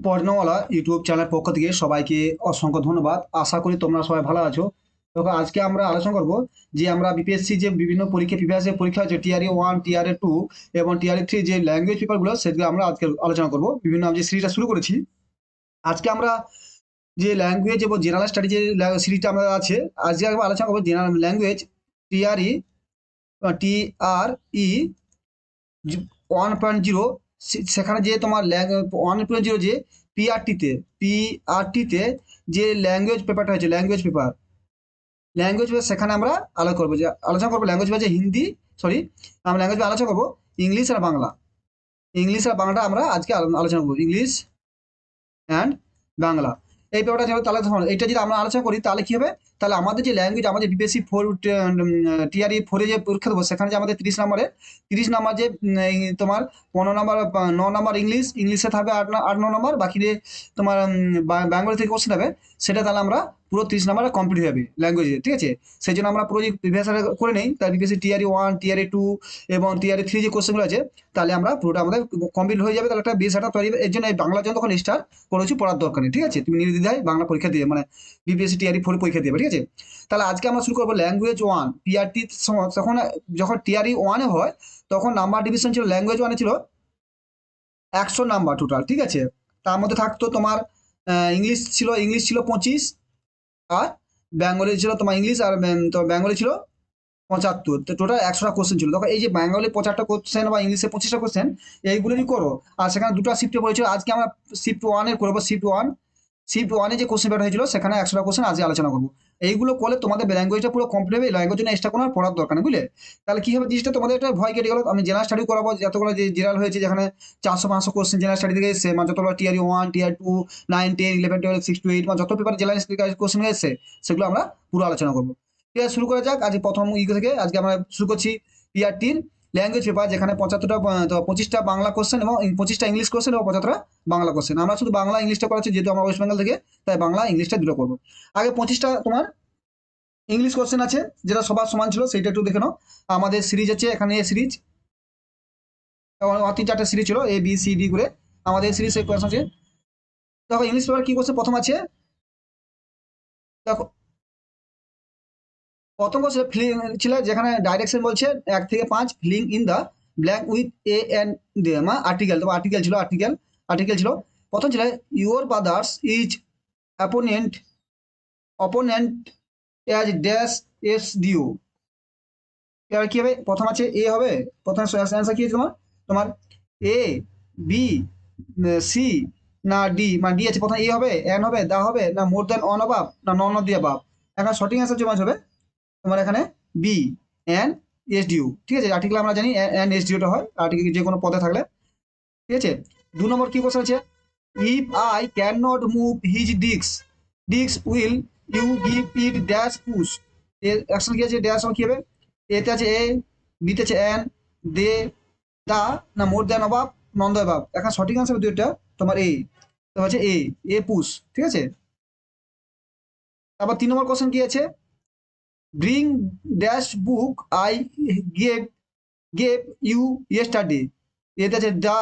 পড়নেওয়ালা YouTube চ্যানেলের পক্ষ থেকে সবাইকে অসংখ্য ধন্যবাদ। আশা করি তোমরা সবাই ভালো আছো। তো আজকে আমরা আলোচনা করব যে আমরা বিপিএসসি যে বিভিন্ন পরীক্ষা প্রিভিয়াস পরীক্ষা হচ্ছে টিআরই 1, টিআরএ 2 এবং টিআরএ 3 যে ল্যাঙ্গুয়েজ পেপারগুলো সেগুলো আমরা আজকে আলোচনা করব। বিভিন্ন আমি যে সিরিজটা শুরু করেছি। আজকে আমরা যে ল্যাঙ্গুয়েজ এবং জেনারেল স্টাডি যে সিরিজটা আমরা আছে, আজকে আমরা আলোচনা করবো জেনারেল ল্যাঙ্গুয়েজ টিআরই টিআরই 1.0। সেখানে যে তোমার 1.0 যে পিআরটিতে যে ল্যাঙ্গুয়েজ পেপারটা হয়েছে ল্যাঙ্গুয়েজ পেপার সেখানে আমরা আলোচনা করবো ল্যাঙ্গুয়েজ পেপার যে হিন্দি, সরি, আমরা ল্যাঙ্গুয়েজ আলোচনা করবো ইংলিশ আর বাংলাটা আমরা আজকে আলোচনা করবো, ইংলিশ অ্যান্ড বাংলা। এই পেপারটা যেন তাহলে এটা যদি আমরা আলোচনা করি তাহলে কি হবে, তাহলে আমাদের যে ল্যাঙ্গুয়েজ আমাদের বিপিএসসি টিআরই 4 যে পরীক্ষা দেবো সেখানে যে আমাদের 30 নাম্বার যে তোমার 15 নাম্বার 9 নাম্বার ইংলিশে থাকবে 8-9 নাম্বার, বাকি যে তোমার বেঙ্গলি থেকে কোশ্চেন হবে সেটা তাহলে আমরা পুরো 30 নাম্বারে কমপ্লিট হয়ে যাবে ল্যাঙ্গুয়েজে, ঠিক আছে। সেই জন্য আমরা পুরো যে প্রিভিয়াস করে নেই, তার বিপিএসসি টিআরই 1, টিআরই 2 এবং টিআরই 3 যে কোশ্চেনগুলো আছে তাহলে আমরা পুরোটা আমাদের কমপ্লিট হয়ে যাবে। তাহলে একটা বেস একটা তৈরি হবে। এর জন্য এই বাংলা জন্য তখন স্টার্ট করেছি, পড়ার দরকার নেই, ঠিক আছে। তুমি নির্দ্বিধায় বাংলা পরীক্ষা দিয়ে মানে বিপিএসসি টিআরই 4 পরীক্ষা দেবে, ঠিক আছে। তাহলে আজকে আমরা শুরু করবো ল্যাঙ্গুয়েজ 1 পিআরটি। তখন যখন টিআরই 1-এ হয় তখন নাম্বার ডিভিশন ছিল, ল্যাঙ্গুয়েজ 1-এ ছিল 100 নাম্বার টোটাল, ঠিক আছে। তার মধ্যে থাকতো তোমার ইংলিশ ছিল 25, আর বেঙ্গলি ছিল তোমার ইংলিশ আর বেঙ্গলি ছিল 75। তো টোটাল 100টা কোশ্চেন ছিল। তখন এই যে বেঙ্গলি 50টা কোশ্চেন বা ইংলিশে 25টা কোশ্চেন এইগুলোই করো। আর সেখানে দুটো শিফটে পড়েছিল। আজকে আমরা শিফট 1-এর করবো। শিফট ওয়ানে যে কোশ্চেন পেপার হয়েছিল সেখানে 100টা কোশ্চেন আজকে আলোচনা করবো। এইগুলো করলে তোমাদের ল্যাঙ্গুয়েজটা পুরো কমপ্লিট হবে। ল্যাঙ্গুয়েজ জন্য এক্সট্রা কোনো আর পড়ার দরকার নেই, বুঝলে। তাহলে কি হবে জিনিসটা, তোমাদের একটা ভয় কেটে গেল। আমি জেনারেল স্টাডি করাবো, যতগুলো যে জেনারেল হয়েছে যেখানে 400-500 কোশ্চেন জেনারেল স্টাডি থেকে এসছে, মানে যতগুলো টিআরই 1, টিআরই 2, 9, 10, 11, 12, 6 to 8 মানে যত পেপার জেনারেল কোশ্চেন এসছে সেগুলো আমরা পুরো আলোচনা করবো। ঠিক আছে, শুরু করা যাক। আজ প্রথম থেকে আজকে আমরা শুরু করছি টিআরটির ল্যাঙ্গুয়েজ পেপার, যেখানে 25টা বাংলা কোশ্চেন এবং 25টা ইংলিশ কোশ্চেন এবং 75টা বাংলা কোশ্চেন। আমরা শুধু বাংলা ইংলিশটা করাচ্ছি যেহেতু আমরা ওয়েস্ট বেঙ্গল থেকে, তাই বাংলা ইংলিশটা দুটো করবো। আগে 25টা তোমার ইংলিশ কোশ্চেন আছে যেটা সবার সমান ছিল, সেইটা একটু দেখে নাও। আমাদের সিরিজ আছে এখানে, সিরিজ 3-4টা সিরিজ ছিল, এ বি সি ডি করে আমাদের সিরিজ কোশ্চেন আছে। দেখো ইংলিশ পেপার কি করছে, প্রথম আছে, দেখো প্রথম কোশ্চেন ফিলিং ছিল, যেখানে ডাইরেকশন বলছে 1 থেকে 5, filling in the blank with a an article. তো আর্টিকেল ছিল। প্রথম ছিল your brothers is opponent opponent as dash s due. এবার কি হবে, প্রথম আছে এ হবে, প্রথম অ্যান্সার কি আছে তোমার তোমার এ, বি, সি না ডি। মানে ডি আছে, প্রথম এ হবে, এন হবে, দা হবে, না মোর দেন অন অবাব, না নন অফ দি অবাব। এখন সঠিক অ্যান্সার যে হবে তোমার এখানে বি, এন এস ডিউ, ঠিক আছে। আর্টিকেল আমরা জানি এন এস ডিউটা হয় আর্টিকেল যে কোনো পদে থাকলে, ঠিক আছে। 2 নম্বর কি কোশ্চেন আছে, if I can not move his disk will you give it dash push. এর অ্যাকশন কি আছে, ড্যাশ কি হবে, এতে আছে এ, বিতে আছে এন, দে, দা, না মোর দেন অবাব, নন দ্য অবাব। এখন সঠিক আনসার দুইটা তোমার এ, তো হচ্ছে এ পুশ, ঠিক আছে। তারপর 3 নম্বর কোশ্চেন কি আছে, bring dash book I gave gave you yesterday. এতে আছে দা,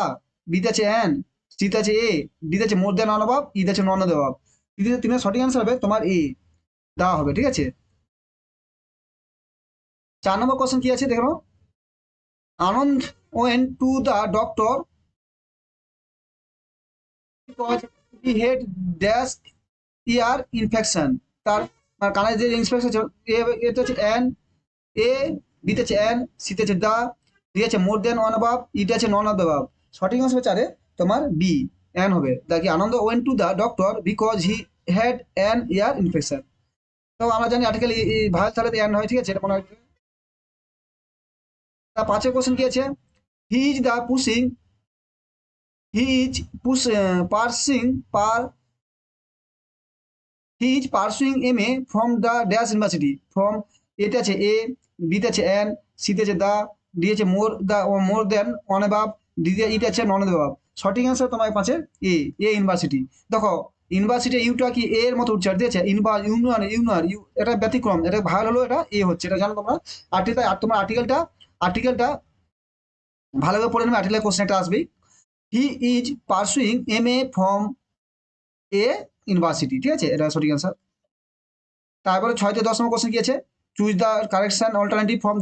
বিতে আছে এন, সিতে আছে এ, ডিতে আছে মোর দেন অন অবাব, ইতে আছে নন দ্য অবাব। তিনের সঠিক আনসার হবে তোমার এ, দা হবে, ঠিক আছে। 4 নম্বর কোশ্চেন কি আছে দেখো, Anand went to the doctor because he had dash ear infection. তার কানের যে ইনফেকশন ছিল, এতে হচ্ছে এন, এ, বিতে আছে এন, সিতে আছে দা, ডি আছে মোর দেন ওয়ান অবাব, ইতে আছে নন অফ দ্য অবাব। সঠিক আনসার হবে 4-এ তোমার বি, এন হবে। দেখি Anand went to the doctor because he had an ear infection. তো আমরা জানি আর্টিকেল ভাইরাল থাকলে এন হয়, ঠিক আছে, এটা মনে হয়। তা 5-এর কোশ্চেন কি আছে, he is the pushing he is push parsing par he is pursuing M A from the dash university. From এতে আছে এ, বিতে আছে এন, সিতে আছে দা, ডি আছে মোর দেন অন অ্যাবাভ, ডিতে ইতে আছে নন অ্যাবাভ। সঠিক অ্যান্সার তোমার 5-এর এ ইউনিভার্সিটি। দেখো ইউনিভার্সিটি ইউটা কি এর মতো উচ্চারণ দিয়েছে, ইউনিয়ন ইউ, এটা ব্যতিক্রম, এটা ভালো হলো, এটা এ হচ্ছে, এটা জানো তোমরা। তোমার আর্টিকেলটা ভালোভাবে পড়ে নেবে, আর্টিকেলের কোশ্চেন একটা আসবেই। He is pursuing M A from a university, ঠিক আছে, এটা সঠিক অ্যান্সার। তারপরে 6 থেকে 10 নম্বর কোশ্চেন কি আছে, choose the correction alternative from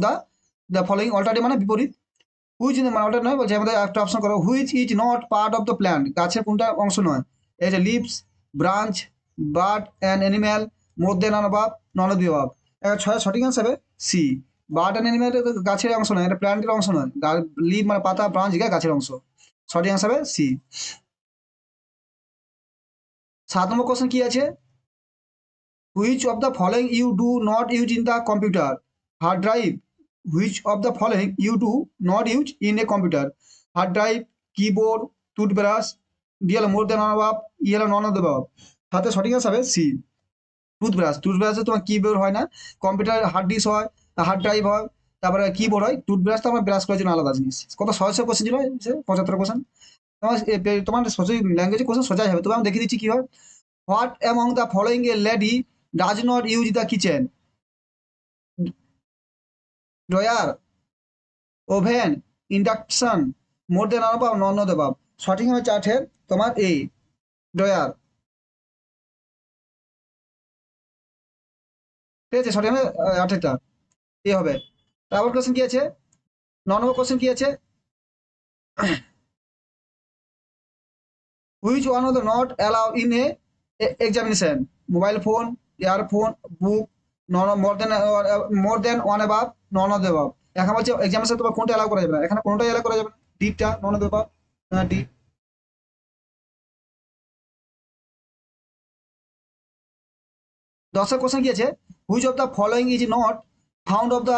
the following. Alternative মানে বিপরীত, হুইচ মানে অল্টার নয়, বলছে আমাদের একটা অপশন করো, which is not part of the plant, গাছের কোনটা অংশ নয়, এই যে leaves, branch, bird and animal, more than on above, none of the above. ছয় সঠিক অ্যান্সার হবে সি, বার্ড অ্যান্ড অ্যানিম্যাল গাছের অংশ নয়, এটা প্ল্যান্টের অংশ নয়, লিভ মানে পাতা, ব্রাঞ্চ গাছের অংশ, সঠিক অ্যান্সার হবে সি। 7 নম্বর কোশ্চেন কি আছে, which of the following you do not use in the computer, hard drive, which of the following you do not use in a computer, hard drive, keyboard, toothbrush, D হলো more than on of, ই হলো নন of the of. সাথে সঠিক আছে হবে C, toothbrush. টুথব্রাশে তোমার keyboard হয় না, computer hard disk হয়, হার্ড ড্রাইভ হয়, তারপরে কিবোর্ড হয়, টুথব্রাশ তো আমরা ব্রাশ করার জন্য আলাদা জিনিস। কত 600 কোশ্চেন ছিল, 75 কোশ্চেন। তোমার তোমার সোজাই ল্যাঙ্গুয়েজে কোশ্চেন সোজাই হবে, তবে আমি দেখিয়ে দিচ্ছি কি হয়। What among the following a lady does not use the kitchen, drawer, oven, induction, more than on of, none of the above. সঠিক হবে চার্টের তোমার এ, ড্রয়ার, ঠিক আছে, সঠিক হবে 8টা এ হবে। তারপর কোশ্চেন কি আছে, 9 নম্বর কোশ্চেন কি আছে, which one of the not allow in a examination, mobile phone, earphone, book, none more than one above, none of the above. এখন বলছে এক্সামিনেশন তোমার কোনটা অ্যালাউ করা যাবে না, এখানে কোনটাই অ্যালাউ করা যাবে না, ডিটা, none of the above, D. 10 question কি আছে, which of the following is not found of the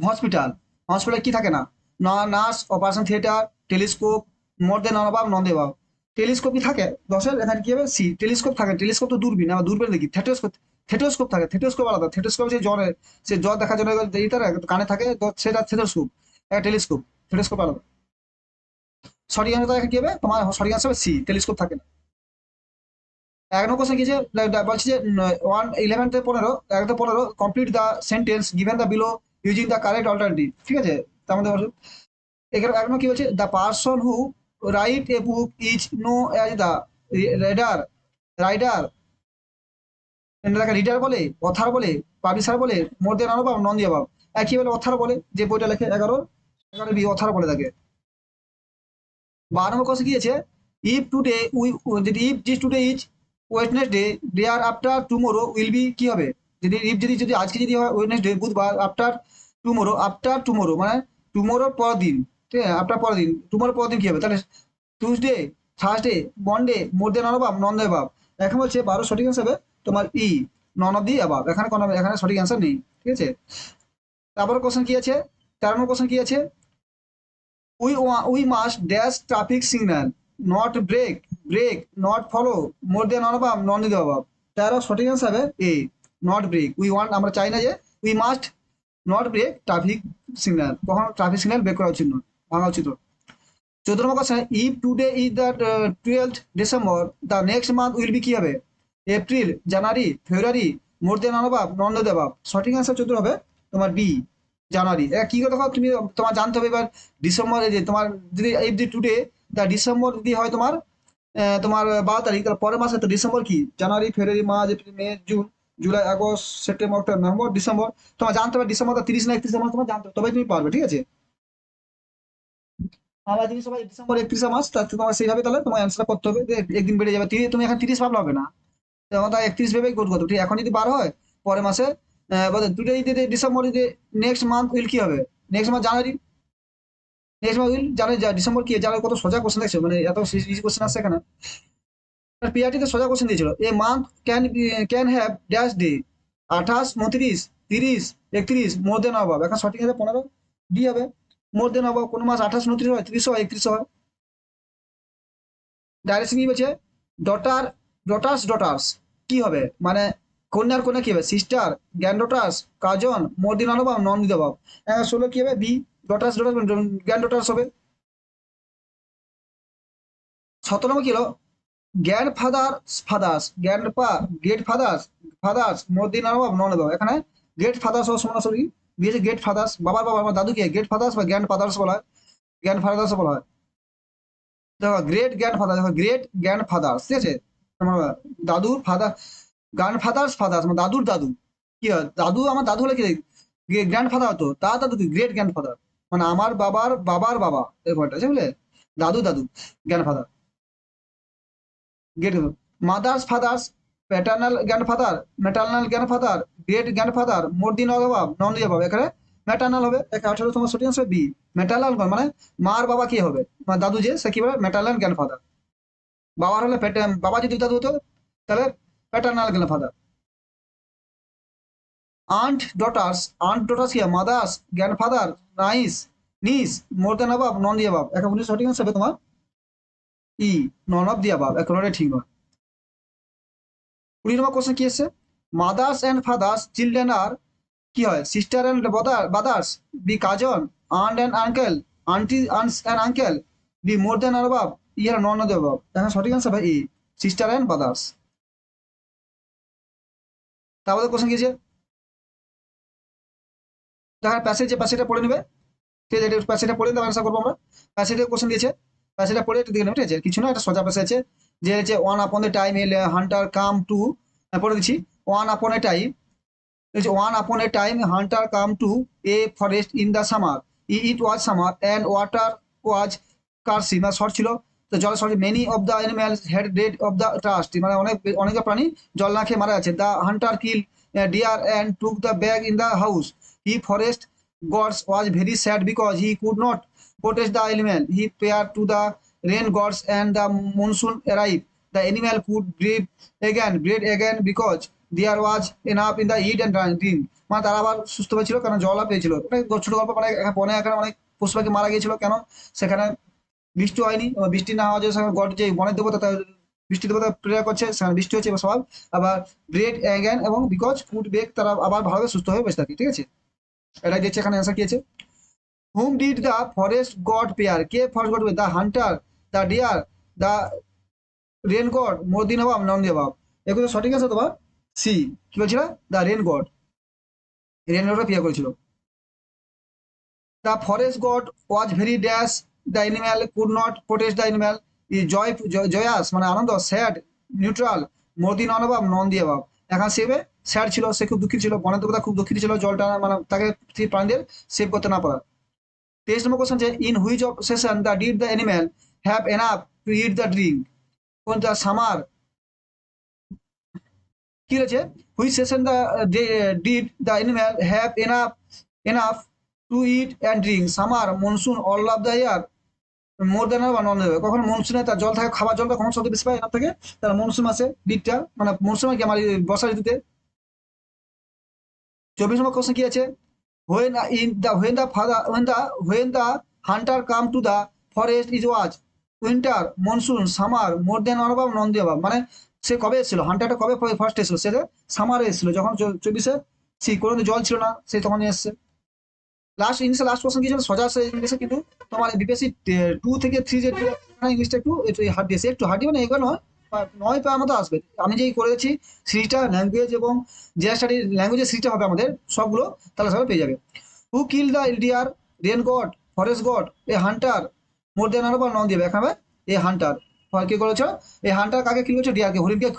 hospital, hospital কি থাকে না, nurse, operation theatre, telescope, more than on above, none the above. Telescope কি থাকে 10-এর, এখানে কি হবে সি, টেলিস্কোপ থাকে, টেলিস্কোপ তো দূরবীন, আবার দূরবীন দেখি থেটোস্কোপ, থেটোস্কোপ থাকে, থেটোস্কোপ আলাদা, থেটোস্কোপ যে জ্বরে, সে জ্বর দেখার জন্য এইটার কানে থাকে সেটা থেটোস্কোপ, একটা টেলিস্কোপ, থেটোস্কোপ আলাদা। সঠিক অ্যান্সার এখানে কি হবে তোমার, সঠিক অ্যান্সার হবে সি, টেলিস্কোপ থাকে না। 11 কোশ্চেন কি আছে, বলছি যে 11 থেকে 15, 11 থেকে 15 complete the sentence given the below using the correct alternative, ঠিক আছে। তার মধ্যে বলছে এখানে এখন কি বলছে, the person who write a book is know as the rider, rider, এটাকে রিডার বলে, অথার বলে, পাবলিশার বলে, মোর দেন অন নন দিয়ে অভাব। একই বলে অথার বলে, যে বইটা লেখে 11 বি অথার বলে তাকে। 12 নম্বর কোশ্চেন কি আছে, ইফ টুডে উই, যদি if this today is Wednesday, day আর আফটার টুমোরো উইল বি কি হবে, যদি ইফ যদি যদি আজকে যদি হয় ওয়েডনেসডে বুধবার, আফটার টুমোরো, আফটার টুমোরো মানে টুমোরোর পরের দিন, ঠিক আছে, আফটার পরের দিন, টুমোরোর পরের দিন কি হবে, তাহলে Tuesday, Thursday, Monday, more than on of, none the above. এখন বলছে 12 সঠিক অ্যান্সার হবে তোমার ই, নন অফ দি অ্যাবাভ। এখানে কোনো, এখানে সঠিক অ্যান্সার নেই, ঠিক আছে। তারপরে কোশ্চেন কি আছে, 13 নম্বর কোশ্চেন কি আছে, we must dash traffic signal, not break, not follow, more than or above, none of the above. তার সঠিক অ্যান্সার হবে A, not break. We want, আমরা চাই না যে we must not break traffic signal, কখনো ট্রাফিক সিগন্যাল ব্রেক করা উচিত নয়, ভাঙা উচিত নয়। 14 নম্বর question, if today is the 12th December, the next month will be কি হবে, April, January, February, more than on above, none of the above. সঠিক অ্যান্সার 14 হবে তোমার বি, জানুয়ারি। এটা কি করে দেখো তুমি, তোমার জানতে হবে এবার ডিসেম্বর, এই যে তোমার যদি if the today the December যদি হয় তোমার তোমার 12 তারিখ, তাহলে পরের মাসে তো ডিসেম্বর কি, January, February, March, April, May, June, July, August, September, October, November, December. তোমার জানতে হবে ডিসেম্বর 30 না 31 মাস তোমার জানতে হবে, তবে তুমি পারবে, ঠিক আছে। আবার যদি সবাই ডিসেম্বর 31 মাস, তাহলে তোমার সেইভাবে তাহলে তোমার অ্যান্সার করতে হবে, যে একদিন বেড়ে যাবে, তুমি এখন 30 ভাবলে হবে না, তোমার 31 ভেবেই গোল করতে হবে, ঠিক আছে? এখন যদি 12 হয়, পরের মাসে দুটো যদি ডিসেম্বর, যদি নেক্সট মান্থ উইল কি হবে, next month January, next month will January, December কি জানুয়ারি, কত সোজা কোশ্চেন দেখছো, মানে এত ইজি কোশ্চেন আসছে এখানে। পিআরটিতে সোজা কোশ্চেন দিয়েছিল, a month can have dash day, 28, 29, 30, 31, মোর দেন অভাব। এখন সঠিক হবে 15 ডি হবে, মোর দেন অভাব। কোন মাস 28, 29 হয়, 30 হয়, 31 হয়। ডাইরেকশন কি বলছে, ডটার, ডটার্স কি হবে, মানে কন্যার কন্যা কি হবে, সিস্টার, গ্র্যান্ড ডটার্স, কাজন, মোর দেন অভাব, নন দিন অভাব। 16 কি হবে বি, ডটার্স, গ্র্যান্ড ডটার্স হবে। 17 নম্বর কি হলো, গ্র্যান্ড ফাদার্স, গ্র্যান্ড পা, গ্রেট ফাদার্স, মোর দেন অভাব, নন অভাব। এখানে গ্রেট ফাদার্স ও সমানাসরি দিয়েছে, গ্রেট ফাদার্স, বাবার বাবা, আমার দাদুকে গ্রেট ফাদার্স বা গ্র্যান্ড ফাদার্স বলা হয়, গ্র্যান্ড ফাদার্স বলা হয়। দেখো গ্রেট গ্র্যান্ড ফাদার, দেখো গ্রেট গ্র্যান্ড ফাদার্স, ঠিক আছে, আমার দাদুর ফাদার, গ্র্যান্ড ফাদার্স ফাদার্স মানে দাদুর দাদু। কি হয়, দাদু আমার দাদু হলে কি গ্র্যান্ড ফাদার হতো, তার দাদু কি গ্রেট গ্র্যান্ড ফাদার, মানে আমার বাবার বাবার বাবা, এই ব্যাপারটা আছে বুঝলে, দাদু দাদু grand father, great mothers fathers, paternal grand father, maternal grand father, great grand father, more than অভাব নন দিয়ে অভাব, এখানে ম্যাটার্নাল হবে, 18 তোমার সঠিক আনসার বি। ম্যাটার্নাল মানে মার বাবা কি হবে, মানে দাদু যে সে কি হবে ম্যাটার্নাল গ্র্যান্ড ফাদার। বাবার হলে বাবা যদি দাদু হতো তাহলে paternal grand father. Aunt daughters কি mothers grandfather, nice niece, more দেন অভাব নন দিয়ে অভাব, এখন 19 সঠিক আনসার হবে তোমার ই, নন অফ দিয়ে অভাব, একেবারে ঠিক নয়। 20 নম্বর কোশ্চেন কি এসছে, মাদার্স অ্যান্ড ফাদার্স চিলড্রেন আর কি হয়, sister and brothers, B cousin, aunt and uncle, aunty aunts and uncle, B more than আর অভাব, ই হলো নন দিয়ে অভাব, এখন সঠিক আনসার ভাই ই, সিস্টার অ্যান্ড ব্রাদার্স। তারপরে কোশ্চেন কি আছে, দেখেন প্যাসেজটা পড়ে নেবে, ঠিক আছে, এটা প্যাসেজটা পড়ে দেওয়ার আশা করবো আমরা। প্যাসেজে কোশ্চেন দিয়েছে, প্যাসেজটা পড়ে একটু দেখে নেবে, ঠিক আছে, কিছু না, এটা সোজা প্যাসেজ আছে, যে হচ্ছে one upon the time a hunter come to, পড়ে দিচ্ছি, one upon a time, one upon a time hunter come to a forest in the summer, it was summer and water was scarce, মানে short ছিল, তো জল short, many of the animals had dead of the thirst, মানে অনেক প্রাণী জল না খেয়ে মারা যাচ্ছে, the hunter kill deer and took the bag in the house, he forest gods was very sad because he could not protect the animal. He prayed to the rain gods and the monsoon arrived. The animal could breathe again because there was enough in the eat and drink. মানে তারা আবার সুস্থ হয়েছিল কারণ জল পেয়েছিল। ছোট গল্প, মানে বনে এখানে অনেক পশু পাখি মারা গিয়েছিল, কেন সেখানে বৃষ্টি হয়নি, বৃষ্টি না হওয়া যে গড যে বনের দেবতা বৃষ্টি দেবতা প্রেয়ার করছে, সেখানে বৃষ্টি হচ্ছে সব, আবার ব্রেড অ্যাগেন এবং বিকজ ফুড বেক, তারা আবার ভালোভাবে সুস্থ হয়ে বসে থাকে, ঠিক আছে, এটাই দিচ্ছে এখানে অ্যান্সার কি আছে, whom did the forest god pray, কে forest god, the hunter, the deer, the rain god, more than অভাব নন দিয়ে অভাব, এগুলো সঠিক আছে তোমার সি, কি বলছিল, দ্য রেন গড, রেন গডটা পেয়ার করেছিল। The forest god was very dash, the animal could not protect the animal, joyous মানে আনন্দ, স্যাড নিউট্রাল, মোর দিন অনভাব নন দিয়ে অভাব, এখন সেবে স্যাড ছিল, সে খুব দুঃখিত ছিল, বনের দেবতা খুব দুঃখিত ছিল জলটা মানে তাকে প্রাণীদের সেভ করতে না পারা। 23 number question, in which of season the did the animal have enough to eat the drink, কোন দ্য সামার, কি রয়েছে, which season the did the animal have enough to eat and drink, summer, monsoon, all of the year, more than বা none দেবে, কখন মনসুনে তার জল থাকে, খাবার জলটা কখন সবচেয়ে বেশি পায় এনার থেকে, তার মনসুন মাসে ডিটটা, মানে মনসুন কি আমার বর্ষা ঋতুতে। 24 নম্বর কোশ্চেন কি আছে, when the hunter come to the forest is was winter, monsoon, summer, more than অভাব নন দিয়ে অভাব, মানে সে কবে এসেছিল, হান্টারটা কবে ফার্স্ট এসেছিল, সে সামারে এসেছিল, যখন 24-এ কোনো জল ছিল না, সে তখন এসছে। লাস্ট কোশ্চেন কি ছিল, সোজা আছে ইংলিশে, কিন্তু তোমার বিপিএসসি 2 থেকে 3 যে ইংলিশটা একটু হার্ড দিয়েছে, একটু হার্ড মানে এগুলো নয়, 9 পাওয়ার মতো আসবে। আমি যেই করেছি সিরিজটা ল্যাঙ্গুয়েজ এবং যে স্টাডি ল্যাঙ্গুয়েজের সিরিজটা হবে আমাদের সবগুলো, তাহলে সবাই পেয়ে যাবে। Who kill the deer, rain god, forest god, a hunter, more than আর নন দিবে এখানে, এ হান্টার, কি করেছে, এই হান্টার কাকে কিল করেছে, ডিয়ারকে, হরিণকে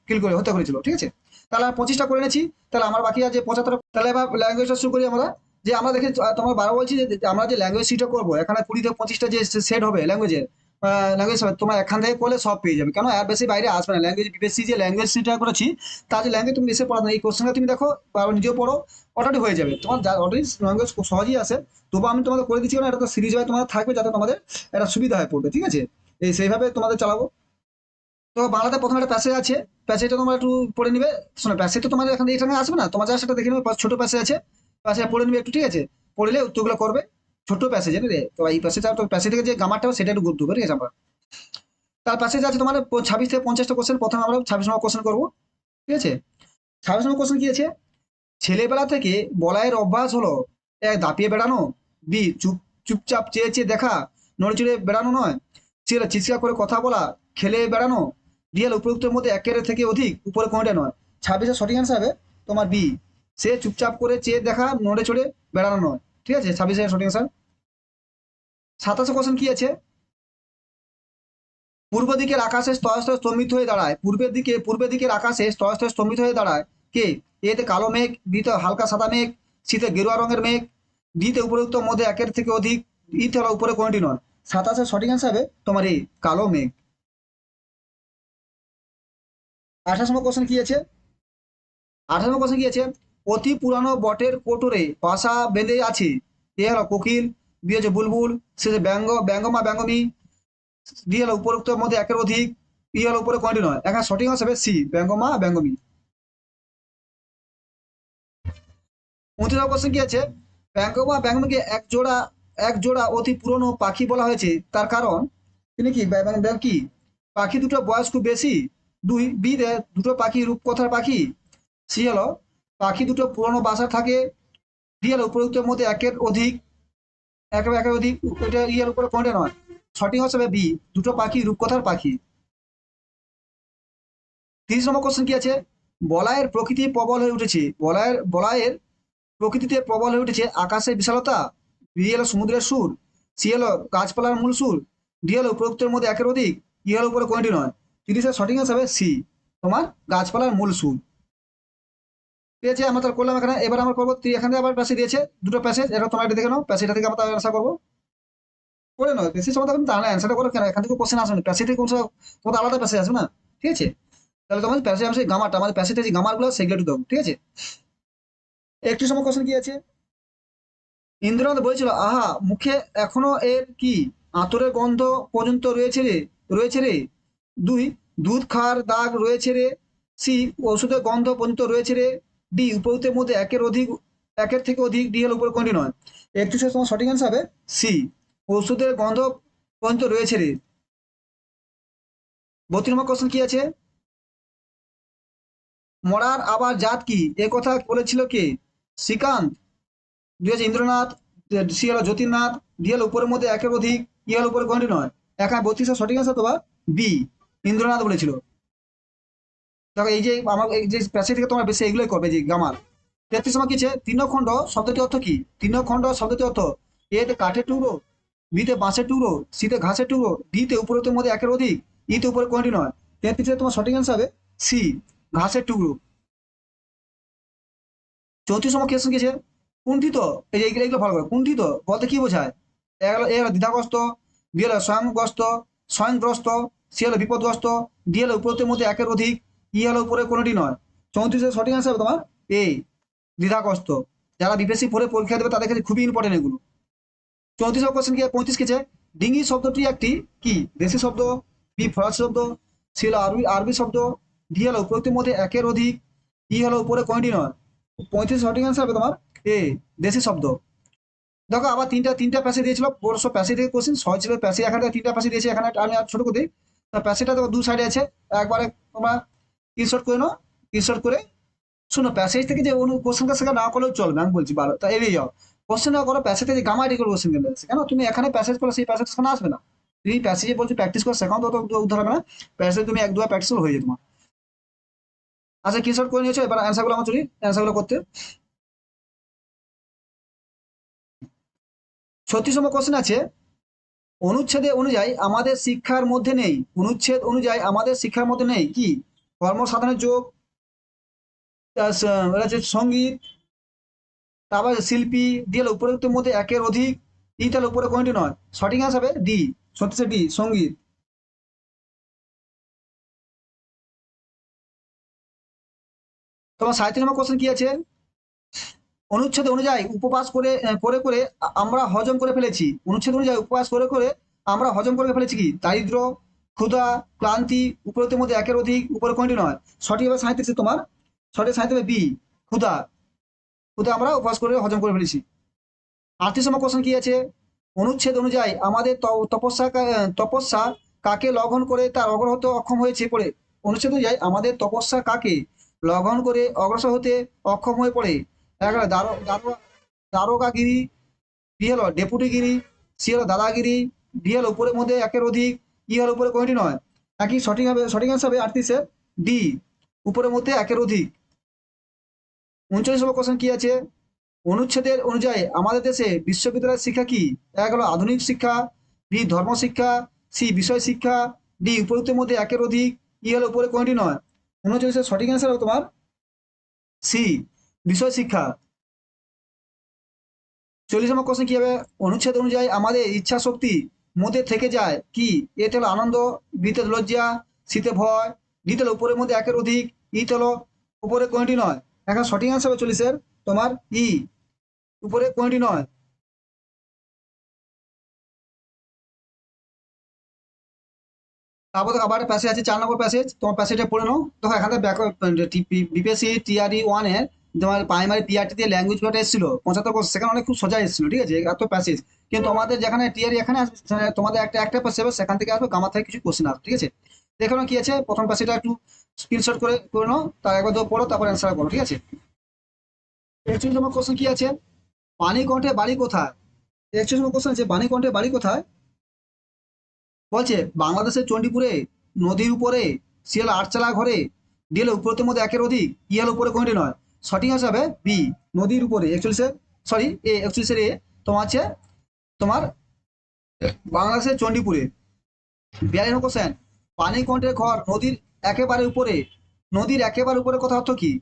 কিল করে হত্যা করেছিল, ঠিক আছে। তাহলে আমি 25টা করে নিয়েছি, তাহলে আমার বাকি আছে 75। তাহলে এবার ল্যাঙ্গুয়েজটা শুরু করি আমরা, যে আমরা দেখে তোমার বারো বলছি যে আমরা যে ল্যাঙ্গুয়েজ সিটটা করবো, এখানে 20 থেকে 25টা যে সেট হবে ল্যাঙ্গুয়েজের, ল্যাঙ্গুয়েজ তোমরা এখান থেকে করলে সব পেয়ে যাবে, কেন এর বেশি বাইরে আসবে না। ল্যাঙ্গুয়েজ বিপিএসসি যে ল্যাঙ্গুয়েজ সিটটা করেছি, তার যে ল্যাঙ্গুয়েজ তুমি এসে পড়া না, এই কোশ্চেনটা তুমি দেখো বা নিজেও পড়ো, অটোটি হয়ে যাবে তোমার, অলরেডি ল্যাঙ্গুয়েজ খুব সহজেই আসে, তবু আমি তোমাদের করে দিচ্ছি, কারণ এটা তো সিরিজ হয় তোমাদের থাকবে, যাতে তোমাদের এটা সুবিধা হয় পড়বে, ঠিক আছে, সেইভাবে তোমাদের চালাবো। তো বাংলাতে প্রথমে একটা প্যাসেজ আছে, প্যাসেজটা তোমরা একটু পড়ে নিবে, শোনো প্যাসেজ তো তোমাদের এখানে এখানে আসবে না, তোমার যা সেটা দেখে নেবে, ছোট প্যাসেজ আছে, প্যাসেজ পড়ে নিবে একটু, ঠিক আছে, পড়লে উত্তরগুলো করবে, ছোট প্যাসেজ রে, তো এই প্যাসেজটা তো প্যাসেজ থেকে যে গ্রামারটা সেটা একটু গুরুত্ব ঠিক আছে। আমরা তার প্যাসেজ আছে তোমার 26 থেকে 50টা কোশ্চেন, প্রথমে আমরা 26 নম্বর কোশ্চেন করবো, ঠিক আছে। 26 নম্বর কোশ্চেন কি আছে, ছেলেবেলা থেকে বলাইয়ের অভ্যাস হলো, এক দাপিয়ে বেড়ানো, বি চুপচাপ চেয়ে চেয়ে দেখা, নড়ে চড়ে বেড়ানো নয়, ছেলে চিৎকার করে কথা বলা, খেলে বেড়ানো, রিয়েল উপযুক্তের মধ্যে একের থেকে অধিক উপরে কোনটা নয়। 26-এর সঠিক অ্যান্সার হবে তোমার বি, সে চুপচাপ করে চেয়ে দেখা, নড়ে চড়ে বেড়ানো নয়, ঠিক আছে, 26-এর সঠিক অ্যান্সার। 27 কোশ্চেন কি আছে, পূর্ব দিকের আকাশে স্তরে স্তরে স্তম্ভিত হয়ে দাঁড়ায়, পূর্বের দিকের আকাশে স্তরে স্তরে স্তম্ভিত হয়ে দাঁড়ায় কে? এতে কালো মেঘ, বিতে হালকা সাদা মেঘ, শীতে গেরুয়া রঙের মেঘ, ডিতে উপরোক্ত মধ্যে একের থেকে অধিক, ইতে হলো উপরে কোনটি নয়। 27 সঠিক অ্যান্সার হবে তোমার এই কালো মেঘ। 28 কোশ্চেন কি আছে? 28 কোশ্চেন কি আছে? অতি পুরানো বটের কোটরে বাসা বেঁধে আছে, এ হলো কোকিল, বি হচ্ছে বুলবুল, সে হচ্ছে ব্যঙ্গমা ব্যঙ্গমী, ডি হলো উপরোক্ত মধ্যে একের অধিক, ই হলো উপরে কোনটি নয়। এখানে সঠিক হবে সি, ব্যঙ্গমা ব্যঙ্গমী। 29 কোশ্চেন কি আছে? ব্যঙ্গমা ব্যঙ্গমীকে এক জোড়া অতি পুরনো পাখি বলা হয়েছে, তার কারণ তিনি কি কি? পাখি দুটো বয়স খুব বেশি, দুই বি দুটো পাখি রূপকথার পাখি, সি হলো পাখি দুটো পুরনো বাসা থাকে, ডি হলো উপরোক্তের মধ্যে একের অধিক, একের অধিক, ওইটা ইয়ের উপরে কোনটা নয়। সঠিক হবে বি, দুটো পাখি রূপকথার পাখি। 30 কোশ্চেন কি আছে? বলায়ের প্রকৃতি প্রবল হয়ে উঠেছে, বলায়ের প্রকৃতিতে প্রবল হয়ে উঠেছে আকাশের বিশালতা, বি হলো সমুদ্রের সুর, সি হলো গাছপালার মূল সুর, ডি হলো উপরোক্তের মধ্যে একের অধিক, ই হলো উপরে কোনটি নয়। 30-এর সঠিক হবে সি, তোমার গাছপালার মূল সুর। ঠিক আছে, আমরা তাহলে করলাম এখানে। এবার আমরা করবো, তুই এখানে আবার প্যাসেজ দিয়েছে দুটো প্যাসেজ, এটা তোমার এটা দেখে নাও, প্যাসেজটা থেকে আমরা আনসার করবো। করে নাও, বেশি সময় থাকবে তাহলে অ্যান্সারটা করো, কেন এখান থেকে কোশ্চেন আসবে না, প্যাসেজ থেকে কোন তোমার আলাদা প্যাসেজ আসবে না। ঠিক আছে, তাহলে তোমাদের প্যাসেজ আমি গামারটা, আমাদের প্যাসেজে যে গামারগুলো সেগুলো একটু দেবো। ঠিক আছে, একটু সময় কোশ্চেন কি আছে? ইন্দ্রনাথ বলেছিল, আহা মুখে এখনো এর কি আতরের গন্ধ পর্যন্ত রয়েছে রে। দুই, দুধ খাওয়ার দাগ রয়েছে রে। সি, ওষুধের গন্ধ পর্যন্ত রয়েছে রে। ডি, উপযুক্তের মধ্যে একের থেকে অধিক, ডি হল উপরে কোনটি নয়। 31 তোমার সঠিক অ্যান্সার হবে সি, ওষুধের গন্ধ পর্যন্ত রয়েছে রে। 32 নম্বর কোশ্চেন কি আছে? মরার আবার জাত কি, এ কথা বলেছিল কে? শ্রীকান্ত, দুই হচ্ছে ইন্দ্রনাথ, সি হলো জ্যোতির্নাথ, ডি হলো উপরের মধ্যে একের অধিক, ই হলো উপরে কোনটি নয়। এখানে 32 সঠিক আছে তোমার বি, ইন্দ্রনাথ বলেছিল। দেখো এই যে আমার এই যে প্যাসেজ থেকে তোমার বেশি এগুলোই করবে যে গামার। 33 সময় কি আছে? তৃণখণ্ড শব্দটি অর্থ কি? তৃণখণ্ড শব্দটি অর্থ, এতে কাঠের টুকরো, বিতে বাঁশের টুকরো, সিতে ঘাসের টুকরো, ডিতে উপরোক্তের মধ্যে একের অধিক, ইতে উপরে কোনটি নয়। 33 তোমার সঠিক অ্যান্সার হবে সি, ঘাসের টুকরো। 34 নম্বর কোয়েশ্চেন কি আছে? কুণ্ঠিত, এই যে এগুলো ভালো করে, কুণ্ঠিত বলতে কি বোঝায়? এ হলো দ্বিধাগ্রস্ত, বি হলো স্বয়ংগ্রস্ত, সি হলো বিপদগ্রস্ত, ডি হলো উপরোক্তের মধ্যে একের অধিক, ই হলো উপরে কোনোটি নয়। 34-এর সঠিক অ্যান্সার হবে তোমার এ, দ্বিধাগ্রস্ত। যারা বিপিএসসি পড়ে পরীক্ষা দেবে তাদের কাছে খুবই ইম্পর্টেন্ট এগুলো। 34 নম্বর কোয়েশ্চেন কি? 35 কি আছে? ডিঙ্গি শব্দটি একটি কি দেশি শব্দ, বি ফরাসি শব্দ, সি হলো আরবি শব্দ, ডি হলো উপরোক্তের মধ্যে একের অধিক, ই হলো উপরে কোনটি নয়। 35 সঠিক অ্যান্সার হবে তোমার এ, দেশি শব্দ। দেখো আবার তিনটা প্যাসেজ দিয়েছিল, পরশো প্যাসেজ থেকে কোশ্চেন সহজ ছিল প্যাসেজ, এখানে তিনটা প্যাসেজ দিয়েছে, এখানে আমি আর ছোট করে দিই। তো প্যাসেজটা তো দু সাইডে আছে, একবারে তোমরা স্ক্রিনশট করে নাও, স্ক্রিনশট করে শোনো, প্যাসেজ থেকে যে কোশ্চেনটা সেটা না করলেও চলবে, আমি বলছি বারো তা এড়িয়ে যাও। কোশ্চেন না করো প্যাসেজ থেকে গামারি করে কোশ্চেন গেলে আসে, কেন তুমি এখানে প্যাসেজ করো সেই প্যাসেজ সেখানে আসবে না। তুমি প্যাসেজে বলছো প্র্যাকটিস করো, সেখানে তো উদ্ধার হবে না, প্যাসেজ তুমি এক দুবার প্র্যাকটিস হয়ে যায় তোমার। আচ্ছা স্ক্রিনশট করে নিয়েছো, এবার অ্যান্সারগুলো আমার চলি অ্যান্সারগুলো করতে। 36 নম্বর কোশ্চেন আছে, অনুচ্ছেদ অনুযায়ী আমাদের শিক্ষার মধ্যে নেই কি? কর্মসাধনের যোগ, এটা হচ্ছে সঙ্গীত, তারপর শিল্পী, ডি হলো উপরোক্তের মধ্যে একের অধিক, ই তাহলে উপরে কোনটি নয়। সঠিক অ্যান্সার হবে ডি, 36 ডি, সঙ্গীত। তোমার 37 নম্বর কোশ্চেন কি আছে? অনুচ্ছেদ অনুযায়ী উপবাস করে করে আমরা হজম করে ফেলেছি, অনুচ্ছেদ অনুযায়ী উপবাস করে করে আমরা হজম করে ফেলেছি কি? দারিদ্র, ক্ষুধা, ক্লান্তি, উপরোক্তের মধ্যে একের অধিক, উপরে কোনটি নয়। সঠিক হবে 37 তোমার, সঠিক 37 হবে বি, ক্ষুধা। ক্ষুধা আমরা উপবাস করে হজম করে ফেলেছি। 38 নম্বর কোশ্চেন কি আছে? অনুচ্ছেদ অনুযায়ী আমাদের তপস্যা কাকে লঙ্ঘন করে তার অগ্রসর হতে অক্ষম হয়েছে পড়ে। অনুচ্ছেদ অনুযায়ী আমাদের তপস্যা কাকে লঙ্ঘন করে অগ্রসর হতে অক্ষম হয়ে পড়ে। এক হলো দারোগাগিরি, বি হলো ডেপুটিগিরি, সি হলো দাদাগিরি, ডি হলো উপরের মধ্যে একের অধিক, ই হলো উপরে কোনটি নয়। একই সঠিক হবে, সঠিক অ্যান্সার হবে 38-এ ডি, উপরের মধ্যে একের অধিক। 39 নম্বর কোশ্চেন কি আছে? অনুচ্ছেদের অনুযায়ী আমাদের দেশে বিশ্ববিদ্যালয়ের শিক্ষা কি? এক হলো আধুনিক শিক্ষা, বি ধর্ম শিক্ষা, সি বিষয় শিক্ষা, ডি উপরোক্তের মধ্যে একের অধিক, ই হলো উপরে কোনটি নয়। 39 সঠিক অ্যান্সার হবে তোমার সি, বিষয় শিক্ষা। 40 নম্বর কোশ্চেন কি হবে, অনুচ্ছেদ অনুযায়ী আমাদের ইচ্ছা শক্তি মধ্যে থেকে যায় কি, এতে হলো আনন্দ, বিতে লজ্জা, শীতে ভয়, ডিতে হলো উপরের মধ্যে একের অধিক, ই হলো উপরে কোনটি নয়। এখন সঠিক অ্যান্সার হবে 40 তোমার ই, উপরে কোনটি নয়। তারপর দেখো আবার প্যাসেজ আছে 4 নম্বর প্যাসেজ, তোমার প্যাসেজটা পড়ে নাও। দেখো এখানে বিপিএসসি টিআরই ওয়ানের তোমার প্রাইমারি পিআরটি দিয়ে ল্যাঙ্গুয়েজ পেপারটা এসেছিল 75 সেখানে অনেক খুব সোজা এসেছিল, ঠিক আছে, এত প্যাসেজ। কিন্তু তোমাদের যেখানে টিআরই এখানে তোমাদের একটা প্যাসেজ সেখান থেকে আসবে, গামা থেকে কিছু কোশ্চেন আসবে, ঠিক আছে। এখানে কি আছে, প্রথম প্যাসেজটা একটু স্ক্রিনশট করে নাও, তার একবার পড়ো, তারপর অ্যান্সার করো, ঠিক আছে। 41 নম্বর কোশ্চেন কি আছে, পানিকণ্ঠে বাড়ি কোথায়। 41 নম্বর কোশ্চেন আছে পানিকণ্ঠে বাড়ি কোথায়। বলছে বাংলাদেশের চণ্ডীপুরে, নদীর উপরে, সিএল আটচালা ঘরে, ডিএল উপরতের মধ্যে একের অধিক, ইএল উপরে কোনটি নয়। সঠিক আনসার হবে বি, নদীর উপরে। 41 সরি এ 41 এ তোমার আছে তোমার বাংলাদেশের চণ্ডীপুরে। 42 নম্বর কোশ্চেন, পানিকণ্ঠের ঘর নদীর একেবারে উপরে, নদীর একেবারে উপরে কথা অর্থ কি।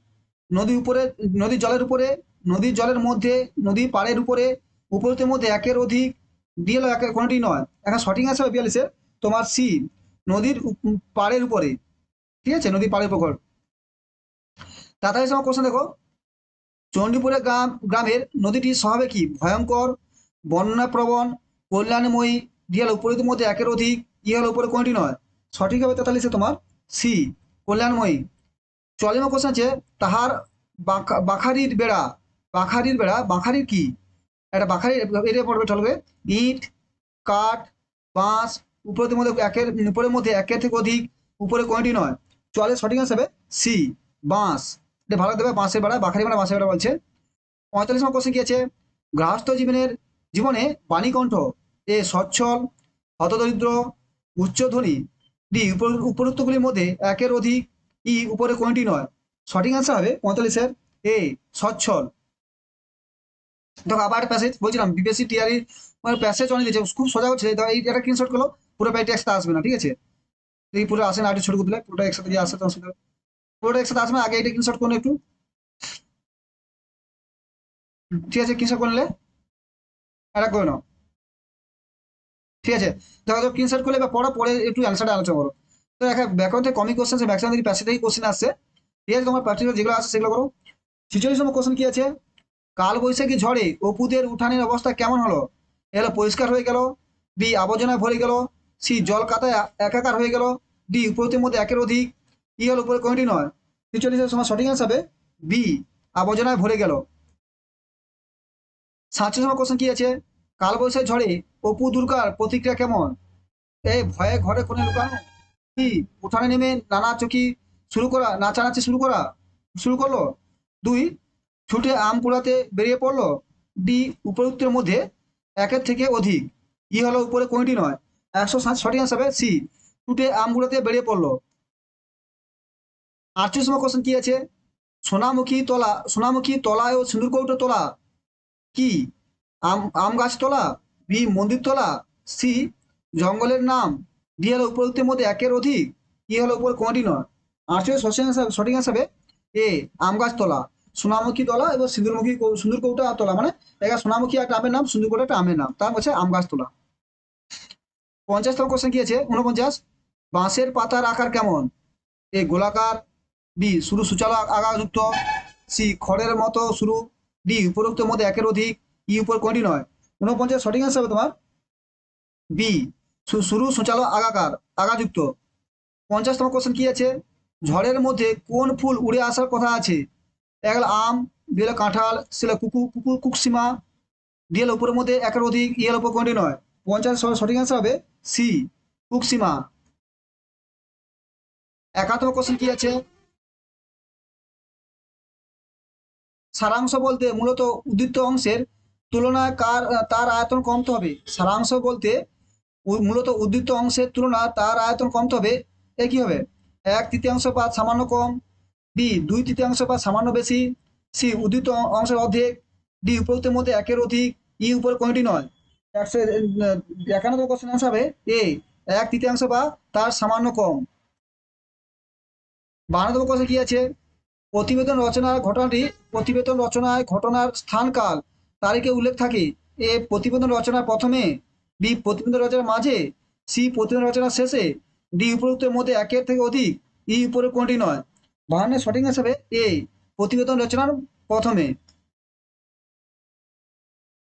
নদীর উপরে, নদীর জলের উপরে, নদীর জলের মধ্যে, নদীর পাড়ের উপরে, উপরতের মধ্যে একের অধিক, ডিএল একের কোনটি নয়। এখন সঠিক আনসার হবে 42 তোমার সি, নদীর পাড়ের উপরে, ঠিক আছে, নদীর পাড়ের উপর। তাড়াতাড়ি সময় কোশ্চেন দেখো, চণ্ডীপুরের গ্রামের নদীটি স্বভাবে কি, ভয়ঙ্কর, বন্যাপ্রবণ, কল্যাণময়ী, ডিএল উপরের মধ্যে একের অধিক, ইএল উপরে কোনটি নয়। সঠিক হবে 43 তোমার সি, কল্যাণময়ী। 44 নম্বর কোশ্চেন আছে, তাহার বাখারির বেড়া, বাখারির বেড়া, বাখারির কি, একটা বাখারির এটা পড়বে চলবে, ইট, কাঠ, বাঁশ, উপরের মধ্যে একের, উপরের মধ্যে একের থেকে অধিক, উপরে কোনটি নয়। চলে সঠিক আনসার হবে সি, বাঁশ। এটা ভালো দেবে, বাঁশের বেড়া, বাখারি বেড়া, বাঁশের বেড়া বলছে। 45 নম্বর কোশ্চেন কি আছে, গৃহস্থ জীবনে বাণীকণ্ঠ এ সচ্ছল, হতদরিদ্র, উচ্চধ্বনি, ডি উপরোক্তগুলির মধ্যে একের অধিক, ই উপরে কোনটি নয়। সঠিক আনসার হবে 45 এ, সচ্ছল। দেখো আবার প্যাসেজ বলছিলাম বিপিএসসি টিআরই মানে প্যাসেজ অনেক দিয়েছে, খুব সোজা হচ্ছে, এই এটা স্ক্রিনশট করলো, পুরো প্যাকটা একসাথে আসবে না, ঠিক আছে। এই পুরো আসে না, একটু ছোট করে দিলে পুরোটা একসাথে দিয়ে আসে, তখন পুরোটা একসাথে আসবে না, আগে এটা স্ক্রিনশট করুন একটু, ঠিক আছে, স্ক্রিনশট করে নিলে এটা করে নাও, ঠিক আছে। দেখো স্ক্রিনশট করলে বা পড়া পরে একটু অ্যান্সারটা আলোচনা করো। তো দেখা ব্যাকরণ থেকে কমিক কোশ্চেন, ম্যাক্সিমাম দিকে প্যাসেজ থেকে কোশ্চেন আসছে, ঠিক আছে, তোমার প্র্যাকটিক্যাল যেগুলো আছে সেগুলো করো। 46 নম্বর কোশ্চেন কি আছে, কাল বৈশাখী ঝড়ে অপুদের উঠানের অবস্থা কেমন হলো। এ হলো পরিষ্কার হয়ে গেল, বি আবর্জনায় ভরে গেল, সি জল কাতায় একাকার হয়ে গেল, ডি উপরতির মধ্যে একের অধিক, ই হল উপরে কোনটি নয়। 46 সময় সঠিক আনসার হবে বি, আবর্জনায় ভরে গেল। 47 নম্বর কোশ্চেন কি আছে, কালবৈশাখী ঝড়ে অপু দুর্গার প্রতিক্রিয়া কেমন। এই ভয়ে ঘরে কোণে লুকানো, কি উঠানে নেমে নানাচকি শুরু করা, নাচানাচি শুরু করলো, দুই ছুটে আম কুড়াতে বেরিয়ে পড়লো, ডি উপরোক্তের মধ্যে একের থেকে অধিক, ই হলো উপরে কোনটি নয়। 107 সঠিক আনসার হবে সি, ছুটে আম কুড়াতে বেরিয়ে পড়লো। 48 নম্বর কোশ্চেন কি আছে, সোনামুখী তলায় ও সিঁদুর কৌটো তোলা কি, আম গাছ তোলা, বি মন্দির তোলা, সি জঙ্গলের নাম, ডি হলো উপরোক্তের মধ্যে একের অধিক, ই হলো উপর কোনটি নয়। 48 সঠিক আনসার হবে এ, আম গাছ তোলা। সোনামুখী তোলা এবং সিঁদুর কৌটা তোলা, মানে দেখা সোনামুখী একটা আমের নাম, সিঁদুর কৌটা একটা আমের নাম, তার হচ্ছে আম গাছ তোলা। 50তম কোশ্চেন কি আছে, 49, বাঁশের পাতার আকার কেমন, এ গোলাকার, বি শুরু সূচালো আগাযুক্ত, সি খড়ের মতো শুরু, ডি উপরোক্তের মধ্যে একের অধিক, ই উপর কোনটি নয়। 49 সঠিক আনসার হবে তোমার বি, শুরু সূচালো আগাযুক্ত। 50তম কোশ্চেন কি আছে, ঝড়ের মধ্যে কোন ফুল উড়ে আসার কথা আছে। এক হলো আম, বি হলো কাঁঠাল, সি হলো কুকসিমা, ডি হলো উপরের মধ্যে একের অধিক, ই হলো উপর কোনটি নয়। 50 সঠিক আনসার হবে সি, কুকসিমা। 71তম কোশ্চেন কি আছে, সারাংশ বলতে মূলত উদ্দীপ্ত অংশের তুলনায় তার আয়তন কমতে হবে। সারাংশ বলতে মূলত উদ্দীপ্ত অংশের তুলনায় তার আয়তন কমতে হবে, এ কি হবে, 1/3 বা সামান্য কম, বি 2/3 বা সামান্য বেশি, সি উদ্দীপ্ত অংশের অর্ধেক, ডি উপরোক্তের মধ্যে একের অধিক, ই উপরে কোনটি নয়। 51 কোশ্চেন আনসার হবে এ, 1/3 বা তার সামান্য কম। 52 কোশ্চেন কি আছে, প্রতিবেদন রচনায় ঘটনার স্থান কাল তারিখে উল্লেখ থাকে। এ প্রতিবেদন রচনার প্রথমে, বি প্রতিবেদন রচনার মাঝে, সি প্রতিবেদন রচনার শেষে, ডি উপরোক্তের মধ্যে একের থেকে অধিক, ই উপরের কোনটি নয়। 52 সঠিক হিসাবে এ প্রতিবেদন রচনার প্রথমে।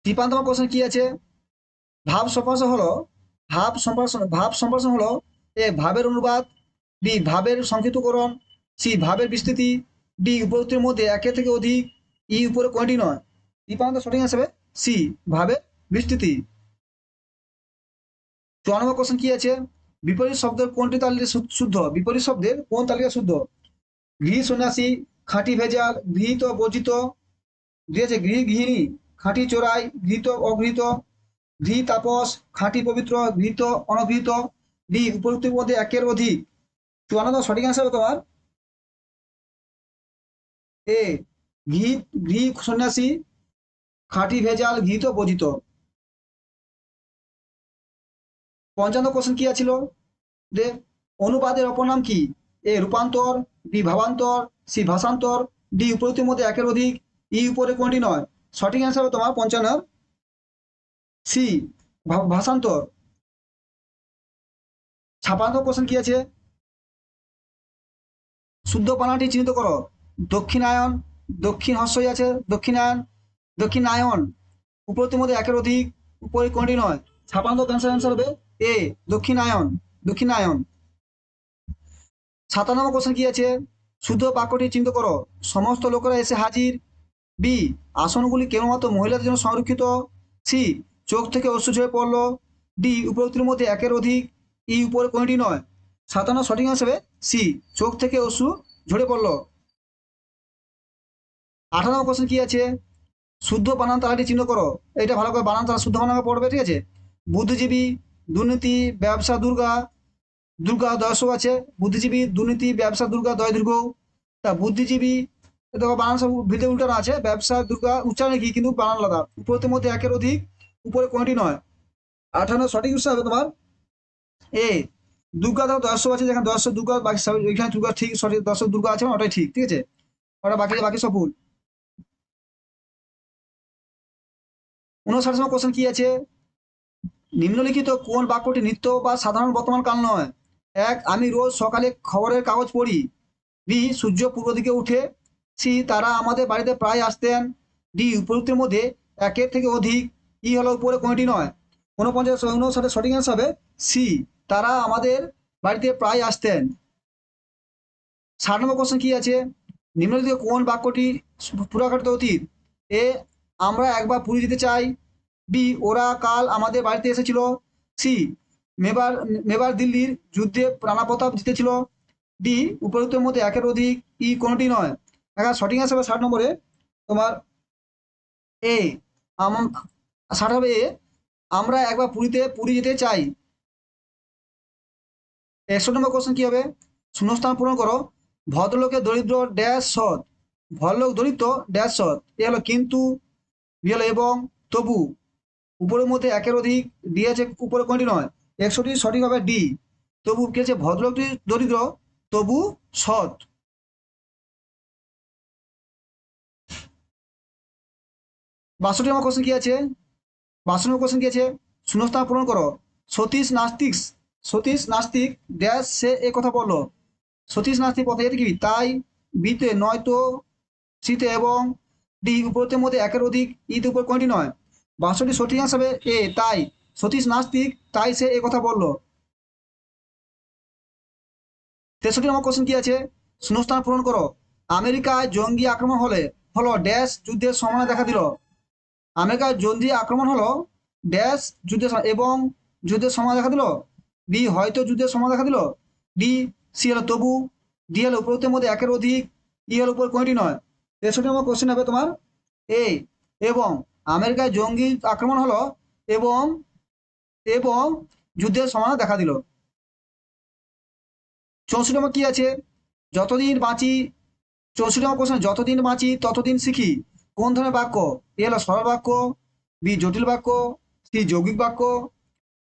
53 কোশ্চেন কি আছে, ভাব সম্প্রসারণ হলো ভাব সম্প্রসারণ হলো এ ভাবের অনুবাদ, বি ভাবের সংক্ষিপ্তকরণ, সি ভাবের বিস্তৃতি, ডি উপরোক্তের মধ্যে একের থেকে অধিক, ই উপরে কোনটি নয়। 53 সঠিক হিসাবে সি ভাবের বিস্তৃতি। 54 কোশ্চেন কি আছে, বিপরীত শব্দের কোনটি তালিকা শুদ্ধ, বিপরীত শব্দের কোন তালিকা শুদ্ধ। গৃহী সন্ন্যাসী, খাঁটি ভেজাল, গৃহীত বর্জিত, দিয়েছে গৃহী গৃহিণী, খাঁটি চোরাই, গৃহীত অগৃহীত, গৃহী তাপস, খাঁটি পবিত্র, গৃহীত অনগৃহীত, ডি উপযুক্তের মধ্যে একের অধিক। 54 সঠিক অ্যান্সার হবে তোমার এ গৃহী সন্ন্যাসী, খাঁটি ভেজাল, গৃহীত বর্জিত। 55 কোশ্চেন কি আছিল, যে অনুবাদের অপর নাম কি, এ রূপান্তর, বি ভাবান্তর, সি ভাষান্তর, ডি উপযুক্তের মধ্যে একের অধিক, ই উপরে কোনটি নয়। সঠিক অ্যান্সার হবে তোমার 55 সি ভাষান্তর। 56 কোশ্চেন কি আছে, শুদ্ধ বানানটি চিহ্নিত করো। দক্ষিণায়ন, দক্ষিণ হর্ষই আছে, দক্ষিণায়ন উপরোক্তের মধ্যে একের অধিক, উপরে কোনটি নয়। 56 অ্যান্সার হবে এ দক্ষিণায়ন। 57 কোশ্চেন কি আছে, শুদ্ধ বাক্যটি চিহ্নিত করো। সমস্ত লোকেরা এসে হাজির, বি আসনগুলি কেবলমাত্র মহিলাদের জন্য সংরক্ষিত, সি চোখ থেকে অশ্রু ঝরে পড়লো, ডি উপরোক্তের মধ্যে একের অধিক, ই উপরে কোনটি নয়। 57 সঠিক হিসাবে সি চোখ থেকে অশ্রু ঝরে পড়লো। 58 কোশ্চেন কি আছে, শুদ্ধ বানান তালাটি চিহ্নিত করো। এটা ভালো করে বানান তালা শুদ্ধ বানান পড়বে, ঠিক আছে। বুদ্ধিজীবী, দুর্নীতি, ব্যবসা, দুর্গা দর্শক আছে, বুদ্ধিজীবী, দুর্নীতি, ব্যবসা, দুর্গা দয় দীর্ঘ। তা বুদ্ধিজীবী, দেখো বানান সব ভিতরে উল্টানো আছে, ব্যবসা দুর্গা উচ্চারণ কি কিন্তু বানান আলাদা, উপরের মধ্যে একের অধিক, উপরে কোনটি নয়। 58 সঠিক উত্তর হবে তোমার এ দুর্গা, দেখো দর্শক আছে, যেখানে দর্শক দুর্গা, বাকি সব এখানে দুর্গা ঠিক, সঠিক দর্শক দুর্গা আছে, ওটাই ঠিক, ঠিক আছে। ওটা বাকি সব ভুল। 59 কোশ্চেন কি আছে, নিম্নলিখিত কোন বাক্যটি নিত্য বা সাধারণ বর্তমান কাল নয়। এক আমি রোজ সকালে খবরের কাগজ পড়ি, বি সূর্য পূর্ব দিকে উঠে, সি তারা আমাদের বাড়িতে প্রায় আসতেন, ডি উপযুক্তের মধ্যে একের থেকে অধিক, ই হলো উপরে কোনটি নয়। 59 সঠিক অ্যান্সার হবে সি তারা আমাদের বাড়িতে প্রায় আসতেন। 60 কোশ্চেন কি আছে, নিম্নলিখিত কোন বাক্যটি পুরাকৃত অতীত। এ আমরা একবার পুরী যেতে চাই, বি ওরা কাল আমাদের বাড়িতে এসেছিল, সি মেবার দিল্লির যুদ্ধে রানা প্রতাপ জিতেছিল, ডি উপযুক্তের মধ্যে একের অধিক, ই কোনটি নয়। এখন সঠিক অ্যান্সার হবে 60 নম্বরে তোমার এ 60 হবে এ আমরা একবার পুরী যেতে চাই। 61 কোশ্চেন কি হবে, শূন্যস্থান পূরণ করো। ভদ্রলোকের দরিদ্র ড্যাশ সৎ, ভদ্রলোক দরিদ্র ড্যাশ সৎ, এ হলো কিন্তু, বি হলো এবং, তবু উপরের মধ্যে একের অধিক, ডি আছে উপরে কোনটি নয়। 61 সঠিক হবে ডি, তবু কি আছে, ভদ্রলোকটি দরিদ্র তবু সৎ। 62 কোশ্চেন কি আছে, 52 কোশ্চেন কি আছে, শূন্যস্থান পূরণ করো। সতীশ নাস্তিক ড্যাশ সে এ কথা বললো, সতীশ নাস্তিক পথে এটি কি তাই, বিতে নয়তো, সিতে এবং, ডি উপরের মধ্যে একের অধিক, ইতে উপর কোনটি নয়। 62 সঠিক হিসাবে এ তাই, সতীশ নাস্তিক তাই সে এ কথা বললো। 63 কোশ্চেন কি আছে, শূন্যস্থান পূরণ করো। আমেরিকায় জঙ্গি আক্রমণ হলো ড্যাশ যুদ্ধের সম্ভাবনা দেখা দিল, আমেরিকায় জঙ্গি আক্রমণ হলো ড্যাশ এবং যুদ্ধের সম্ভাবনা দেখা দিল, বি হয়তো যুদ্ধের সম্ভাবনা দেখা দিল, ডি সি হলো তবু, ডি হলো উপরোক্তের মধ্যে একের অধিক, ই হলো উপর কোনটি নয়। 63 কোশ্চেন হবে তোমার এ এবং আমেরিকায় জঙ্গি আক্রমণ হলো এবং এবং যুদ্ধের সম্ভাবনা দেখা দিল। 64 কি আছে, যতদিন বাঁচি, 64 কোশ্চেন যতদিন বাঁচি ততদিন শিখি কোন ধরনের বাক্য। এ হলো সরল বাক্য, বি জটিল বাক্য, সি যৌগিক বাক্য,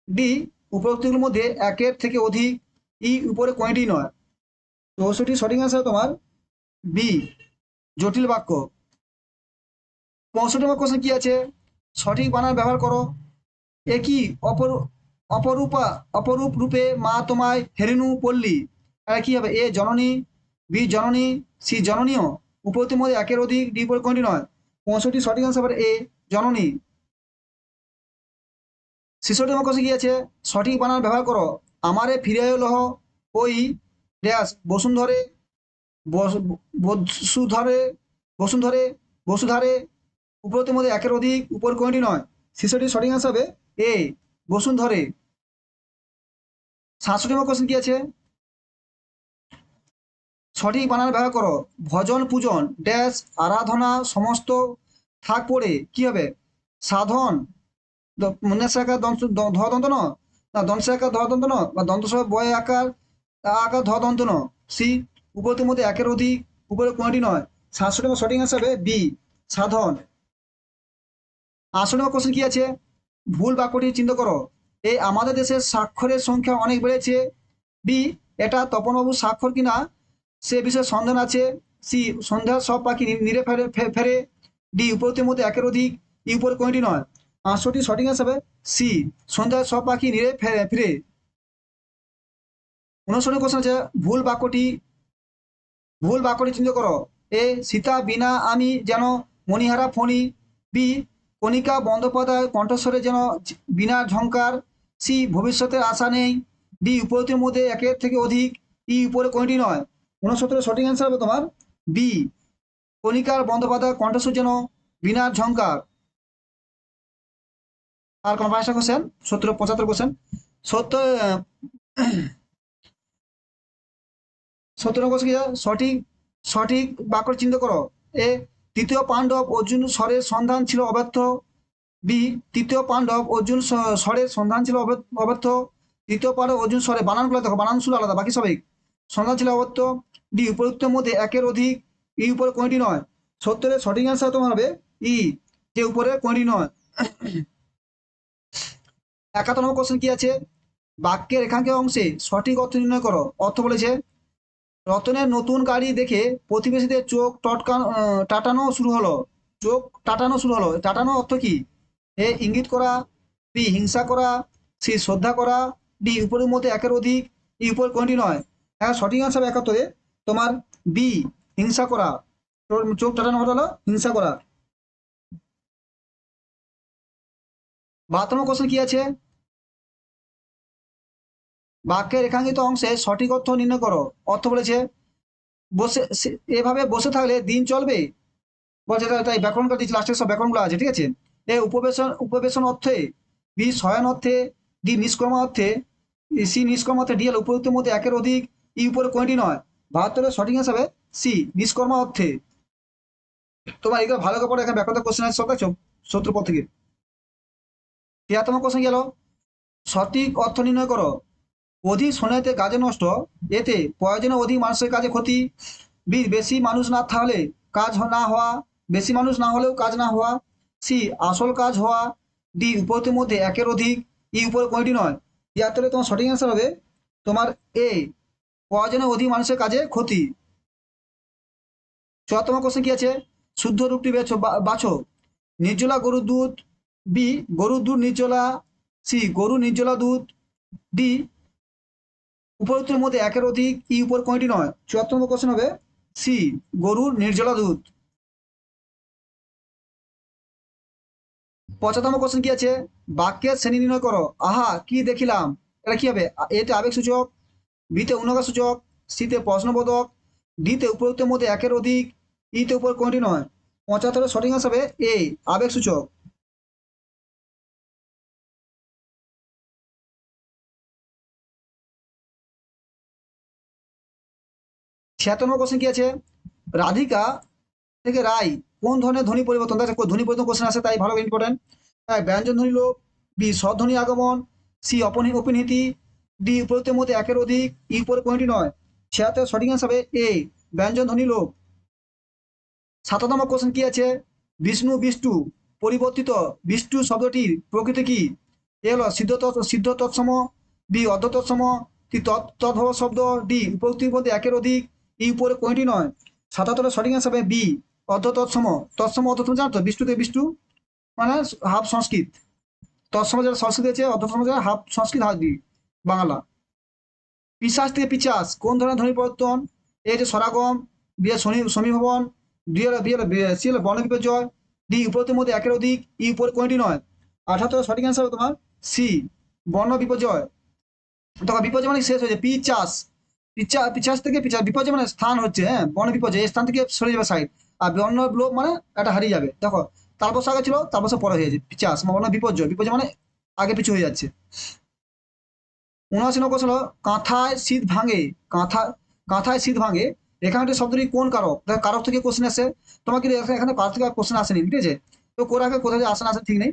ডি উপরোক্তগুলোর মধ্যে একের থেকে অধিক ই উপরে কোনটি নয়? 64 সঠিক অ্যান্সার তোমার বি, জটিল বাক্য। 65 নম্বর কোশ্চেন কি আছে? সঠিক বানান ব্যবহার করো। একই অপরূপা অপরূপ রূপে মা তোমায় হেরিনু পল্লী, কি হবে? এ জননী, বি জননী, সি জননীয়, উপরোক্তের মধ্যে একের অধিক ডি উপরে কোনটি নয়? 65 সঠিক অ্যান্সার এ জননী। 66 নম্বর কোশ্চেন কি আছে? সঠিক বানান ব্যবহার করো। আমারে ফিরে লহ ওই ড্যাশ বসুন্ধরে, বসুধরে, বসুন্ধরে, বসুধারে, উপরোক্তের মধ্যে একের অধিক উপর কোনটি নয়? 66 সঠিক অ্যান্সার হবে এ বসুন্ধরে। 67 নম্বর কোশ্চেন কি আছে? সঠিক বানান ব্যবহার করো। ভজন পূজন ড্যাশ আরাধনা সমস্ত থাক পড়ে কি হবে? সাধন, মনের ধ দন্ত ন, না দন্ত আকার ধ দন্ত ন, বা দন্ত সহ বয় আকার আকার ধ দন্ত ন, সি উপরোক্তের মধ্যে একের অধিক উপরে কোনটি নয়? 67 নম্বর সঠিক অ্যান্সার হবে বি সাধন। 68 নম্বর কোশ্চেন কি আছে? ভুল বাক্যটি চিহ্নিত করো। এই আমাদের দেশের স্বাক্ষরের সংখ্যা অনেক বেড়েছে, বি এটা তপনবাবুর স্বাক্ষর কিনা সে বিষয়ে সন্দেহ আছে, সি সন্ধ্যার সব পাখি নিরে ফেরে ফেরে, ডি উপরোক্তের মধ্যে একের অধিক ই উপরে কোনটি নয়? 68 সঠিক অ্যান্সার হবে সি সন্ধ্যার সব পাখি নিরে ফিরে। 59 কোশ্চেন আছে ভুল বাক্যটি চিহ্নিত করো। এ সীতা বিনা আমি যেন মণিহারা ফণি, বি কণিকা বন্দ্যোপাধ্যায় কণ্ঠস্বরে যেন বিনা ঝংকার, সি ভবিষ্যতের আশা নেই, ডি উপরোক্তের মধ্যে একের থেকে অধিক ই উপরে কোনটি নয়? 69 সঠিক অ্যান্সার হবে তোমার বি কণিকার বন্দ্যোপাধ্যায় কণ্ঠস্বর যেন বিনা ঝংকার। আর কোন 5টা কোশ্চেন? 75 কোশ্চেন। 70 কোশ্চেন কি? সঠিক সঠিক বাক্য চিহ্নিত করো। এ তৃতীয় পাণ্ডব অর্জুন স্বরের সন্ধান ছিল অব্যর্থ, বি তৃতীয় পাণ্ডব অর্জুন স্বরের সন্ধান ছিল অব্যর্থ, তৃতীয় পাণ্ডব অর্জুন স্বরে বানানগুলো দেখো, বানান শুরু আলাদা, বাকি সবাই সন্ধান ছিল অব্যর্থ, ডি উপযুক্তের মধ্যে একের অধিক ই উপরে কোনটি নয়? 70 সঠিক অ্যান্সার তোমার হবে ই যে উপরে কোনটি নয়। 71 নম্বর কোশ্চেন কি আছে? বাক্যের রেখাঙ্কের অংশে সঠিক অর্থ নির্ণয় করো। অর্থ বলেছে রতনের নতুন গাড়ি দেখে প্রতিবেশীদের চোখ টাটানো শুরু হলো, চোখ টাটানো শুরু হলো, টাটানো অর্থ কি? এ ইঙ্গিত করা, বি হিংসা করা, সি শ্রদ্ধা করা, ডি উপরের মধ্যে একের অধিক ই উপর কোনটি নয়? হ্যাঁ সঠিক আনসার 71 তোমার বি হিংসা করা, চোখ টাটানো হলো হিংসা করা। 72 নম্বর কোশ্চেন কি আছে? বাক্যের রেখাঙ্কিত অংশে সঠিক অর্থ নির্ণয় করো। অর্থ বলেছে এভাবে বসে থাকলে দিন চলবে, বলছে তাই ব্যাকরণটা দিচ্ছে, লাস্টের সব ব্যাকরণগুলো আছে, ঠিক আছে? এ উপবেশন অর্থে, বি শয়ন অর্থে, ডি নিষ্কর্মা অর্থে, সি নিষ্কর্মা অর্থে, ডি এল উপযুক্তের মধ্যে একের অধিক ই উপরে কোনটি নয়? 72 সঠিক হিসাবে সি নিষ্কর্মা অর্থে। তোমার এগুলো ভালো করে পড়ে, এখানে ব্যাকরণ কোশ্চেন আছে সব দেখছো 70 পর থেকে। 73 কোশ্চেন গেল, সঠিক অর্থ নির্ণয় করো। অধিক শোনাইতে কাজে নষ্ট, এতে প্রয়োজনে অধিক মানুষের কাজে ক্ষতি, বি বেশি মানুষ না থাকলে কাজ না হওয়া, বেশি মানুষ না হলেও কাজ না হওয়া, সি আসল কাজ হওয়া, ডি উপরের মধ্যে একের অধিক ই উপরে কোনটি নয়? 73 তোমার সঠিক অ্যান্সার হবে তোমার এ প্রয়োজনে অধিক মানুষের কাজে ক্ষতি। 74 কোশ্চেন কি আছে? শুদ্ধ রূপটি বাছো। নির্জলা গরুর দুধ, বি গরুর দুধ নির্জলা, সি গরু নির্জলা দুধ, ডি উপরোক্তের মধ্যে একের অধিক ই উপর কোনটি নয়? 74 নম্বর কোশ্চেন হবে সি গরুর নির্জলা দুধ। 75 কোশ্চেন কি আছে? বাক্যের শ্রেণী নির্ণয় করো। আহা কি দেখিলাম, এটা কি হবে? এতে আবেগ সূচক, বিতে অনুগার সূচক, সিতে প্রশ্নবোধক, ডিতে উপরোক্তের মধ্যে একের অধিক ইতে উপর কোনটি নয়? 75 সঠিক আনসার হবে এ আবেগ সূচক। 76 নম্বর কোশ্চেন কি আছে? রাধিকা থেকে রায় কোন ধরনের ধ্বনি পরিবর্তন? দেখো ধ্বনি পরিবর্তন কোশ্চেন আছে, তাই ভালো ইম্পর্টেন্ট। ব্যঞ্জন ধ্বনি লোপ, বি স্বধ্বনি আগমন, সি অপনীতি, ডি উপরোক্তের মধ্যে একের অধিক ই উপরে কোনটি নয়? 76 সঠিক আনসার হবে এ ব্যঞ্জন ধ্বনি লোপ। 7 নম্বর কোশ্চেন কি আছে? বিষ্ণু বিষ্টু পরিবর্তিত বিষ্টু শব্দটির প্রকৃতি কি? এ হলো সিদ্ধ তৎসম, বি অর্ধ তৎসম, সি তদ্ভব শব্দ, ডি উপযুক্তির মধ্যে একের অধিক, ই উপরে কোনটি নয়। 77 সঠিক অ্যান্সার হবে বি অর্ধ তৎসম। তৎসম অর্ধ তুমি জানো তো, বিষ্টু থেকে বিষ্টু মানে হাফ সংস্কৃত, তৎসম যেটা সংস্কৃত আছে, অর্ধ তৎসম যেটা হাফ সংস্কৃত হাফ দি বাংলা। পিশাচ থেকে পিচাস কোন ধরনের ধ্বনি পরিবর্তন? এ যে স্বরাগম, বি এর সমীভবন, সি হলো বর্ণ বিপর্যয়, ডি উপরতির মধ্যে একের অধিক, ই উপরে কোনটি নয়। 78 সঠিক অ্যান্সার হবে তোমার সি বর্ণ বিপর্যয়। তখন বিপর্যয় মানে শেষ হয়েছে, পিচাস, পিচাস থেকে পিচাস, বিপর্যয় মানে স্থান হচ্ছে, হ্যাঁ বর্ণ বিপর্যয়, এই স্থান থেকে সরে যাবে সাইড, আর বর্ণ লোপ মানে এটা হারিয়ে যাবে। দেখো তারপর আগে ছিল, তারপর পরে হয়ে যাচ্ছে, পিচাস বর্ণ বিপর্যয়, বিপর্যয় মানে আগে পিছু হয়ে যাচ্ছে। 79 কোশ্চেন হলো কাঁথায় শীত ভাঙে, কাঁথায় শীত ভাঙে, এখানে শব্দটি কোন কারক? দেখো কারক থেকে কোশ্চেন আসে, তোমাকে এখানে কারক থেকে কোশ্চেন আসেনি, ঠিক আছে, তো কোরাকে কোথায় আসে না আসে ঠিক নেই।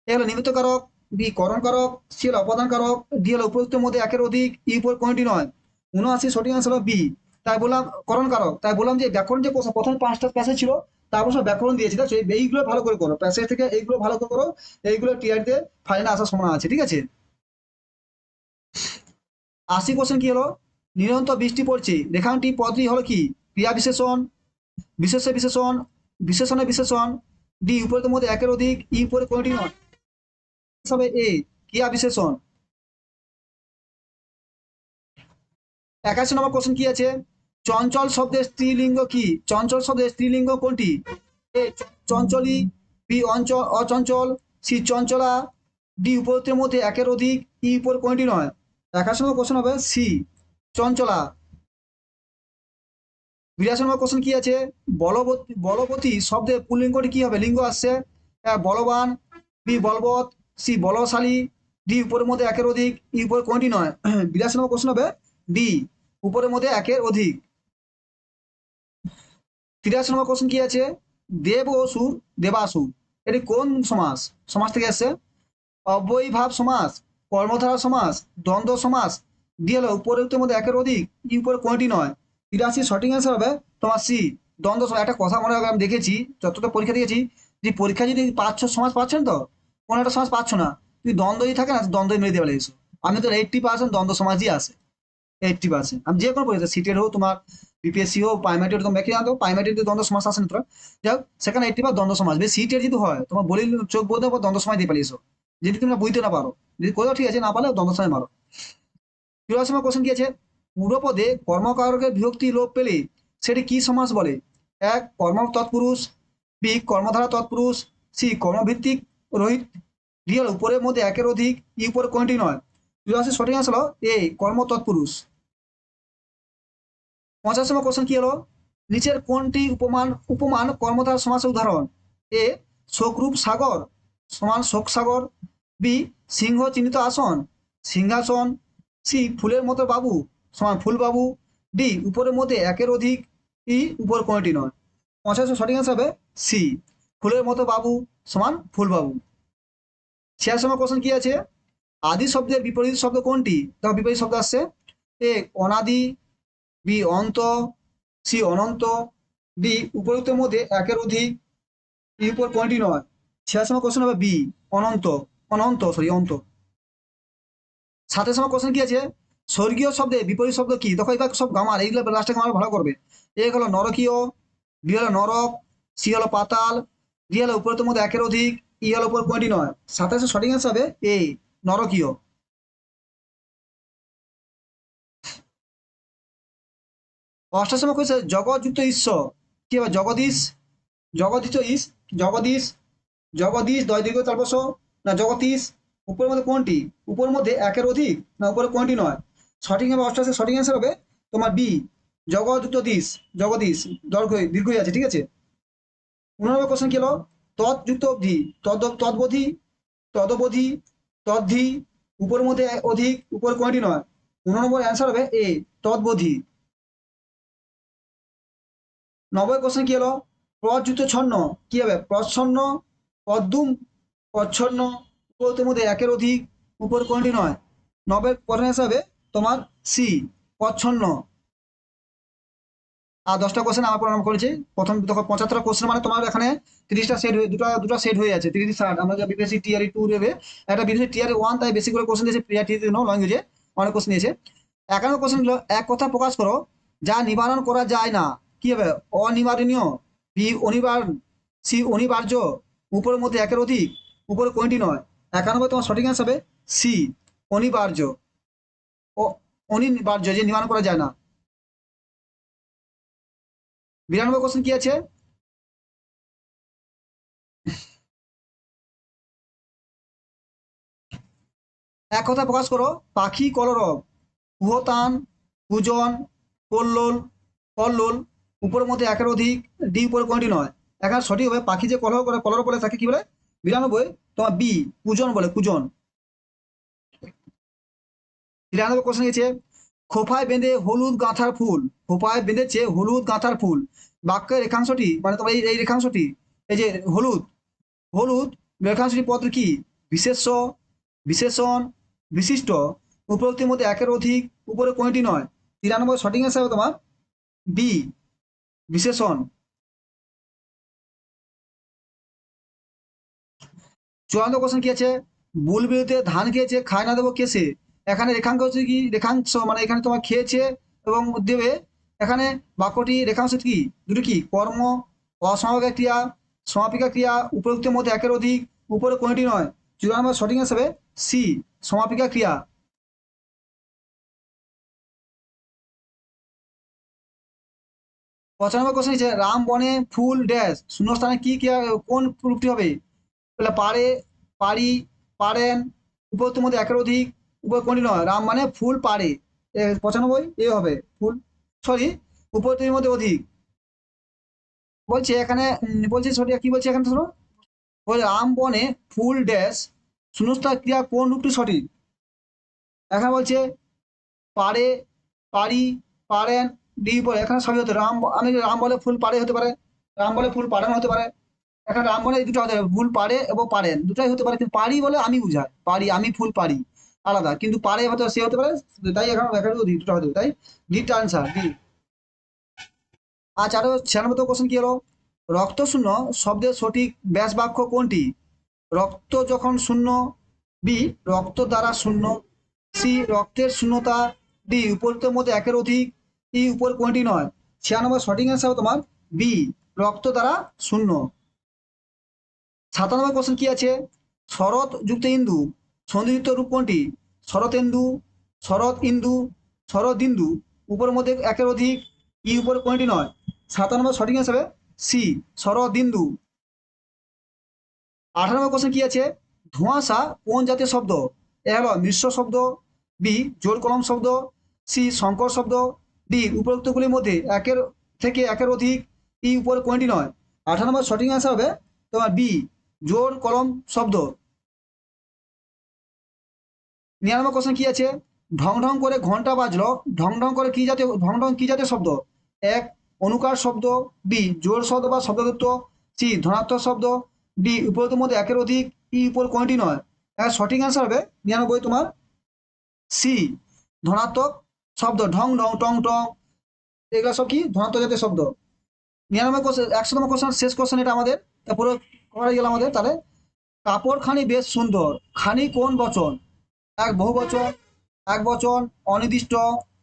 এ হলো নিমিত্ত কারক, বি করণ কারক, সি হলো অপদান কারক, ডি হলো উপযুক্তের মধ্যে একের অধিক, ই উপর কোনটি নয়। 79 সঠিক আনসার হলো বি। তাই বললাম করণ কারক, তাই বললাম যে ব্যাকরণ যে প্রথম 5টা প্যাসেজ ছিল তারপর সব ব্যাকরণ দিয়েছি, ঠিক আছে, এইগুলো ভালো করে করো, প্যাসেজ থেকে এইগুলো ভালো করে করো, এইগুলো টিআরতে ফাইনালে আসার সম্ভাবনা আছে, ঠিক আছে। 80 কোশ্চেন কি হলো, নিরন্তর বৃষ্টি পড়ছে, রেখাংটি পদটি হলো কি? ক্রিয়া বিশেষণ, বিশেষ্য বিশেষণ, বিশেষণের বিশেষণ, ডি উপরের মধ্যে একের অধিক, ই উপরে কোনটি নয়। হবে এ ক্রিয়া বিশেষণ। 81 নম্বর কোশ্চেন কি আছে, চঞ্চল শব্দের স্ত্রীলিঙ্গ কি? চঞ্চল শব্দের স্ত্রীলিঙ্গ কোনটি? এ চঞ্চলী, বি অঞ্চল অচঞ্চল, সি চঞ্চলা, ডি উপরের মধ্যে একের অধিক, ই উপর কোনটি নয়। 81 নম্বর কোশ্চেন হবে সি চঞ্চলা। 82 নম্বর কোশ্চেন কি আছে, বলবতী শব্দের পুল্লিঙ্গটি কি হবে? লিঙ্গ আসছে, বলবান, বি বলবৎ, সি বলশালী, ডি উপরের মধ্যে একের অধিক, ই উপরে কোনটি নয়। 82 নম্বর কোশ্চেন হবে ডি উপরের মধ্যে একের অধিক। 83 নম্বর কোশ্চেন কি আছে, দেব অসুর, দেবাসুর, এটি কোন সমাস? সমাস থেকে আসছে, অব্যয়ীভাব সমাস, কর্মধারা সমাস, দ্বন্দ্ব সমাস, ডি হলো উপরের মধ্যে একের অধিক, ই উপরে কোনটি নয়। 83 সঠিক অ্যান্সার হবে তোমার সি দ্বন্দ্ব সমাস। একটা কথা মনে রাখবে, আমি দেখেছি যতটা পরীক্ষা দিয়েছি, যে পরীক্ষা যদি পাচ্ছ সমাজ পাচ্ছেন তো, কোনো একটা সমাজ পাচ্ছ না, যদি দ্বন্দ্ব যদি থাকে না, দ্বন্দ্ব মেরে দেবে এসো। আমি তো 80% দ্বন্দ্ব সমাজই আসে, 80%। আমি যে কোনো পরীক্ষা সিটের হোক, তোমার বিপিএসসি হোক, প্রাইমারি হোক, তোমার জানতো প্রাইমারিতে দ্বন্দ্ব সমাজ আসে না তোরা, যাই হোক সেখানে 80 দ্বন্দ্ব সমাজ। বেশ সিটের যদি হয়, তোমার বলি চোখ বোধ দ্বন্দ্ব সমাজ দিয়ে পালিয়েছো, যদি তুমি বুঝতে না পারো, যদি কোথাও ঠিক আছে না পারলে দ্বন্দ্ব সমাজ মারো। 83 কোশ্চেন কি আছে, পূর্বপদে কর্মকারকের বিভক্তি লোপ পেলে সেটি কি সমাস বলে? এক কর্ম তৎপুরুষ, বি কর্মধারা তৎপুরুষ, সি কর্মভিত্তিক রহিত, ডি হল উপরের মধ্যে একের অধিক, ই উপরে কোনটি নয়। 83 সঠিক আনসার হলো এ কর্ম তৎপুরুষ। 85 কোশ্চেন কি হলো, নিচের কোনটি উপমান উপমান কর্মধারা সমাসের উদাহরণ? এ শোকরূপ সাগর সমান শোক সাগর, বি সিংহ চিহ্নিত আসন সিংহাসন, সি ফুলের মতো বাবু সমান ফুলবাবু, ডি উপরের মধ্যে একের অধিক, ই উপর কোনটি নয়। 85 সঠিক আনসার হবে সি ফুলের মতো বাবু সমান ফুলবাবু। 86 কোশ্চেন কি আছে, আদি শব্দের বিপরীত শব্দ কোনটি? দেখো বিপরীত শব্দ আসছে, এ অনাদি, বি অন্ত, সি অনন্ত, ডি উপযুক্তের মধ্যে একের অধিক, ই উপর কোনটি নয়। 86 কোশ্চেন হবে বি অনন্ত, অন্ত। 27 কোশ্চেন কি আছে, স্বর্গীয় শব্দে বিপরীত শব্দ কি? দেখো এবার সব গামার, এইগুলো লাস্টে গামার ভালো করবে। এ হলো নরকীয়, বি হলো নরক, সি হলো পাতাল, ডি হলো উপরের মধ্যে একের অধিক, ই হলো উপর কোনটি নয়। 27 সঠিক অ্যান্সার হবে এ নরকীয়। 88 কোশ্চেন, জগৎযুক্ত ঈশ্বর কি হবে? জগদীশ, জগদীশ ইস, জগদীশ, জগদীশ দয় দীর্ঘ তারপর না জগদীশ, উপরের মধ্যে কোনটি? উপরের মধ্যে একের অধিক না উপরে কোনটি নয়। সঠিক হবে 88 সঠিক অ্যান্সার হবে তোমার বি জগযুক্ত দিশ, জগদীশ দীর্ঘই আছে, ঠিক আছে। 19 কোশ্চেন কি হলো, তৎযুক্ত অবধি, তদ্বধি, তদবধি, তদ্ধি, উপরের মধ্যে অধিক, উপরে কোনটি নয়। 19 অ্যান্সার হবে এ তদ্বধি। 90 কোশ্চেন কি হলো, প্রযুক্ত ছন্ন কি হবে? প্রচ্ছন্ন, পদ্মুম, প্রচ্ছন্ন, উপরের মধ্যে একের অধিক, উপর কোনটি নয়। 90 প্রশ্ন হিসাবে তোমার সি প্রচ্ছন্ন। আর 10টা কোশ্চেন আমার প্রণাম করেছি। প্রথম তখন 75 কোশ্চেন মানে তোমার এখানে 30টা সেট হয়ে দুটো সেট হয়ে আছে, 30 60। আমরা যে বিপিএসসি টিআরই 2 দেবে, একটা বিপিএসসি টিআরই 1, তাই বেশি করে কোশ্চেন দিয়েছে টিআরই নো ল্যাঙ্গুয়েজে, অনেক কোশ্চেন নিয়েছে। 51 কোশ্চেন গুলো, এক কথা প্রকাশ করো যা নিবারণ করা যায় না। কি হবে? অনিবারণীয়, বি অনিবার, সি অনিবার্য, উপরের মধ্যে একের অধিক, উপরে কোনটি নয়। 91 তোমার সঠিক অ্যান্সার হবে সি অনিবার্য। ও অনিবার্য, যে নিবারণ করা যায় না। 92 কোশ্চেন কি আছে? এক কথা প্রকাশ করো পাখি কলরব, কুহতান, কুজন, কল্লোল, কল্লোল, উপরের মধ্যে একের অধিক, ডি উপরে কোনটি নয়। এখানে সঠিক হবে পাখি যে কলহ করে, কলর বলে তাকে কি বলে? 92 তোমার বি কুজন বলে, কুজন। 93 কোশ্চেন গেছে খোপায় বেঁধে হলুদ গাঁথার ফুল, খোপায় বেঁধেছে হলুদ গাঁথার ফুল, বাক্যের রেখাংশটি মানে তোমার এই রেখাংশটি, এই যে হলুদ, হলুদ রেখাংশটি পদ কি? বিশেষ্য, বিশেষণ, বিশিষ্ট, উপরোক্তির মধ্যে একের অধিক, উপরে কোনটি নয়। 93 সঠিক অ্যান্সার হবে তোমার বি বিশেষণ। 54 কোশ্চেন কি আছে? বুলবিলিতে ধান খেয়েছে, খায় না দেবো কেসে। এখানে রেখাংশ হচ্ছে কি? রেখাংশ মানে এখানে তোমার খেয়েছে এবং দেবে। এখানে বাক্যটি রেখাংশ কি? দুটো কি? কর্ম, অসমাপিকা ক্রিয়া, সমাপিকা ক্রিয়া, উপরোক্তের মধ্যে একের অধিক, উপরে কোনটি নয়। 54 সঠিক হিসাবে সি সমাপিকা ক্রিয়া। 95 কোশ্চেন হচ্ছে রাম বনে ফুল ড্যাশ, শূন্যস্থানে কি ক্রিয়া, কোন রূপটি হবে? বলে পারে, পারি, পারেন, উপরোক্তের মধ্যে একের অধিক, উপরে কোনটি নয়। রাম মানে ফুল পারে, 95 এ হবে ফুল, সরি উপরোক্তের মধ্যে অধিক। বলছে এখানে বলছে সঠিক কি বলছে এখানে শোনো, বলে রাম বনে ফুল ড্যাশ, শূন্যস্থান ক্রিয়া কোন রূপটি সঠিক। এখানে বলছে পারে, পারি, পারেন, ডি বলে, এখানে সবই হতে রাম, আমি রাম বলে ফুল পারে হতে পারে, রাম বলে ফুল পারেন হতে পারে। এখানে রাম বলে এই দুটো হতে পারে, ফুল পারে এবং পারেন দুটাই হতে পারে, কিন্তু পারি বলে আমি বুঝাই, পারি আমি ফুল পারি আলাদা, কিন্তু পারে হতে সে হতে পারে। তাই এখানে এখানে দুটো হতে পারে, তাই ডিটা আনসার ডি। আচ্ছা, আরো 96 কোশ্চেন কি হলো? রক্ত শূন্য শব্দের সঠিক ব্যাস বাক্য কোনটি? রক্ত যখন শূন্য, বি রক্ত দ্বারা শূন্য, সি রক্তের শূন্যতা, ডি উপরোক্তের মধ্যে একের অধিক, ই উপর কোনটি নয়। 96 সঠিক অ্যান্সার হবে তোমার বি রক্ত দ্বারা শূন্য। 97 কোশ্চেন কি আছে? শরৎ যুক্ত ইন্দু সন্ধিযুক্ত রূপ কোনটি? শরতেন্দু, শরৎ ইন্দু, শরদিন্দু, উপরের মধ্যে একের অধিক, ই উপরে কোনটি নয়। 97 সঠিক হিসাবে সি শরদিন্দু। 98 কোশ্চেন কি আছে? ধোঁয়াশা কোন জাতীয় শব্দ? এ হলো মিশ্র শব্দ, বি জোর কলম শব্দ, সি সংকর শব্দ, ডি উপরোক্তগুলির মধ্যে একের থেকে একের অধিক, ই উপরে কোনটি নয়। 98 সঠিক অ্যান্সার হবে তোমার বি জোর কলম শব্দ। 99 কোশ্চেন কি আছে? ঢং ঢং করে ঘন্টা বাজলো, ঢং ঢং করে কি জাতীয়, ঢং ঢং কি জাতীয় শব্দ? এক অনুকার শব্দ, বি জোর শব্দ বা শব্দযুক্ত, সি ধনাত্মক শব্দ, ডি উপরোক্তের মধ্যে একের অধিক, ই উপর কোনটি নয়। এর সঠিক অ্যান্সার হবে 99 তোমার সি ধনাত্মক শব্দ, ঢং ঢং টং টং, এগুলো সব কি ধনাত্মক জাতীয় শব্দ। 99 কোশ্চেন, 100তম কোশ্চেন শেষ কোশ্চেন এটা আমাদের, তা পুরো করা গেল আমাদের। তাহলে কাপড়খানি বেশ সুন্দর, খানি কোন বচন? এক বহু বচন, এক বচন, অনির্দিষ্ট,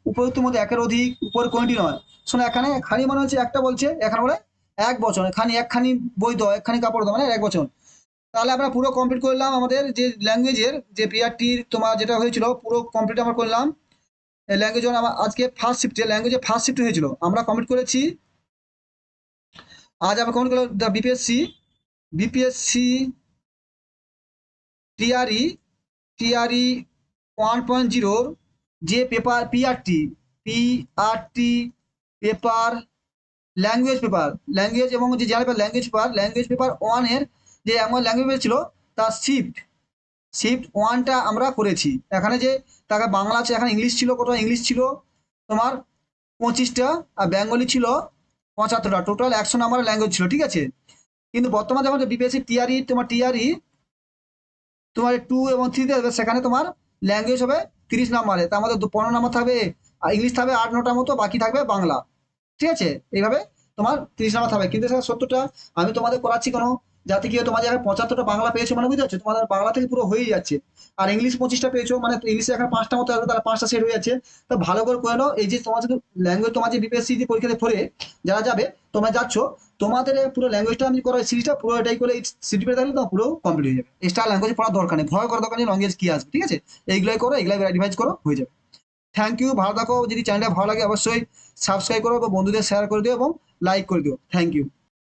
উপযুক্তের মধ্যে একের অধিক, উপরে কোনটি নয়। শোনো এখানে খানি মানে হচ্ছে একটা বলছে, এখানে বলে এক বচন, খানি একখানি বই দাও, একখানি কাপড় দাও মানে এক বচন। তাহলে আমরা পুরো কমপ্লিট করলাম আমাদের যে ল্যাঙ্গুয়েজের যে পিআরটির তোমার যেটা হয়েছিল পুরো কমপ্লিট আমরা করলাম। ল্যাঙ্গুয়েজ আমার আজকে ফার্স্ট শিফটে, ল্যাঙ্গুয়েজে ফার্স্ট শিফট হয়েছিল, আমরা কমপ্লিট করেছি। আজ আমরা কমপ্লিট করলাম the BPSC, BPSC TRE, TRE 1.0 যে paper PRT, PRT paper, language paper, language এবং যে জেনারেল পেপার ল্যাঙ্গুয়েজ পেপার 1-এর যে আমার ল্যাঙ্গুয়েজ পেপার ছিল তার শিফট, শিফট 1টা আমরা করেছি। এখানে যে তাকে বাংলা আছে, এখানে ইংলিশ ছিল, কত ইংলিশ ছিল তোমার 25টা, আর বেঙ্গলি ছিল 75টা, টোটাল 100 নাম্বারের ল্যাঙ্গুয়েজ ছিল, ঠিক আছে। কিন্তু বর্তমানে যখন বিপিএসসি টিআরই তোমার টিআরই তোমার 2 এবং 3 দেবে, সেখানে তোমার ল্যাঙ্গুয়েজ হবে 30 নাম্বারে, তার মধ্যে 15 নাম্বার থাকবে আর ইংলিশ থাকবে 8-9টার মতো, বাকি থাকবে বাংলা, ঠিক আছে। এইভাবে তোমার 30 নাম্বার থাকবে, কিন্তু সেটা 70টা আমি তোমাদের করাচ্ছি কেন? যাতে কি হয়, তোমার জায়গায় 75টা বাংলা পেয়েছো মানে বুঝতে পারছো, তোমাদের বাংলা থেকে পুরো হয়েই যাচ্ছে। আর ইংলিশ 25টা পেয়েছো মানে ইংলিশে এখন 5টা মতো আসবে, তাহলে 5টা সেট হয়ে যাচ্ছে। তো ভালো করে নাও, এই যে তোমার যদি ল্যাঙ্গুয়েজ, তোমার যে বিপিএসসি যে পরীক্ষাতে পড়ে যারা যাবে, তোমরা যাচ্ছ, তোমাদের এই পুরো ল্যাঙ্গুয়েজটা আমি করা সিরিজটা পুরো এটাই করে সিটি পেয়ে থাকলে তোমার পুরো কমপ্লিট হয়ে যাবে। এক্সট্রা ল্যাঙ্গুয়েজ পড়ার দরকার নেই, ভয় করার দরকার নেই ল্যাঙ্গুয়েজ কি আসবে, ঠিক আছে? এইগুলাই করো, এইগুলাই রিভাইজ করো, হয়ে যাবে। থ্যাংক ইউ, ভালো থাকো। যদি চ্যানেলটা ভালো লাগে অবশ্যই সাবস্ক্রাইব করো এবং বন্ধুদের শেয়ার করে দিও এবং লাইক করে দিও। Thank you.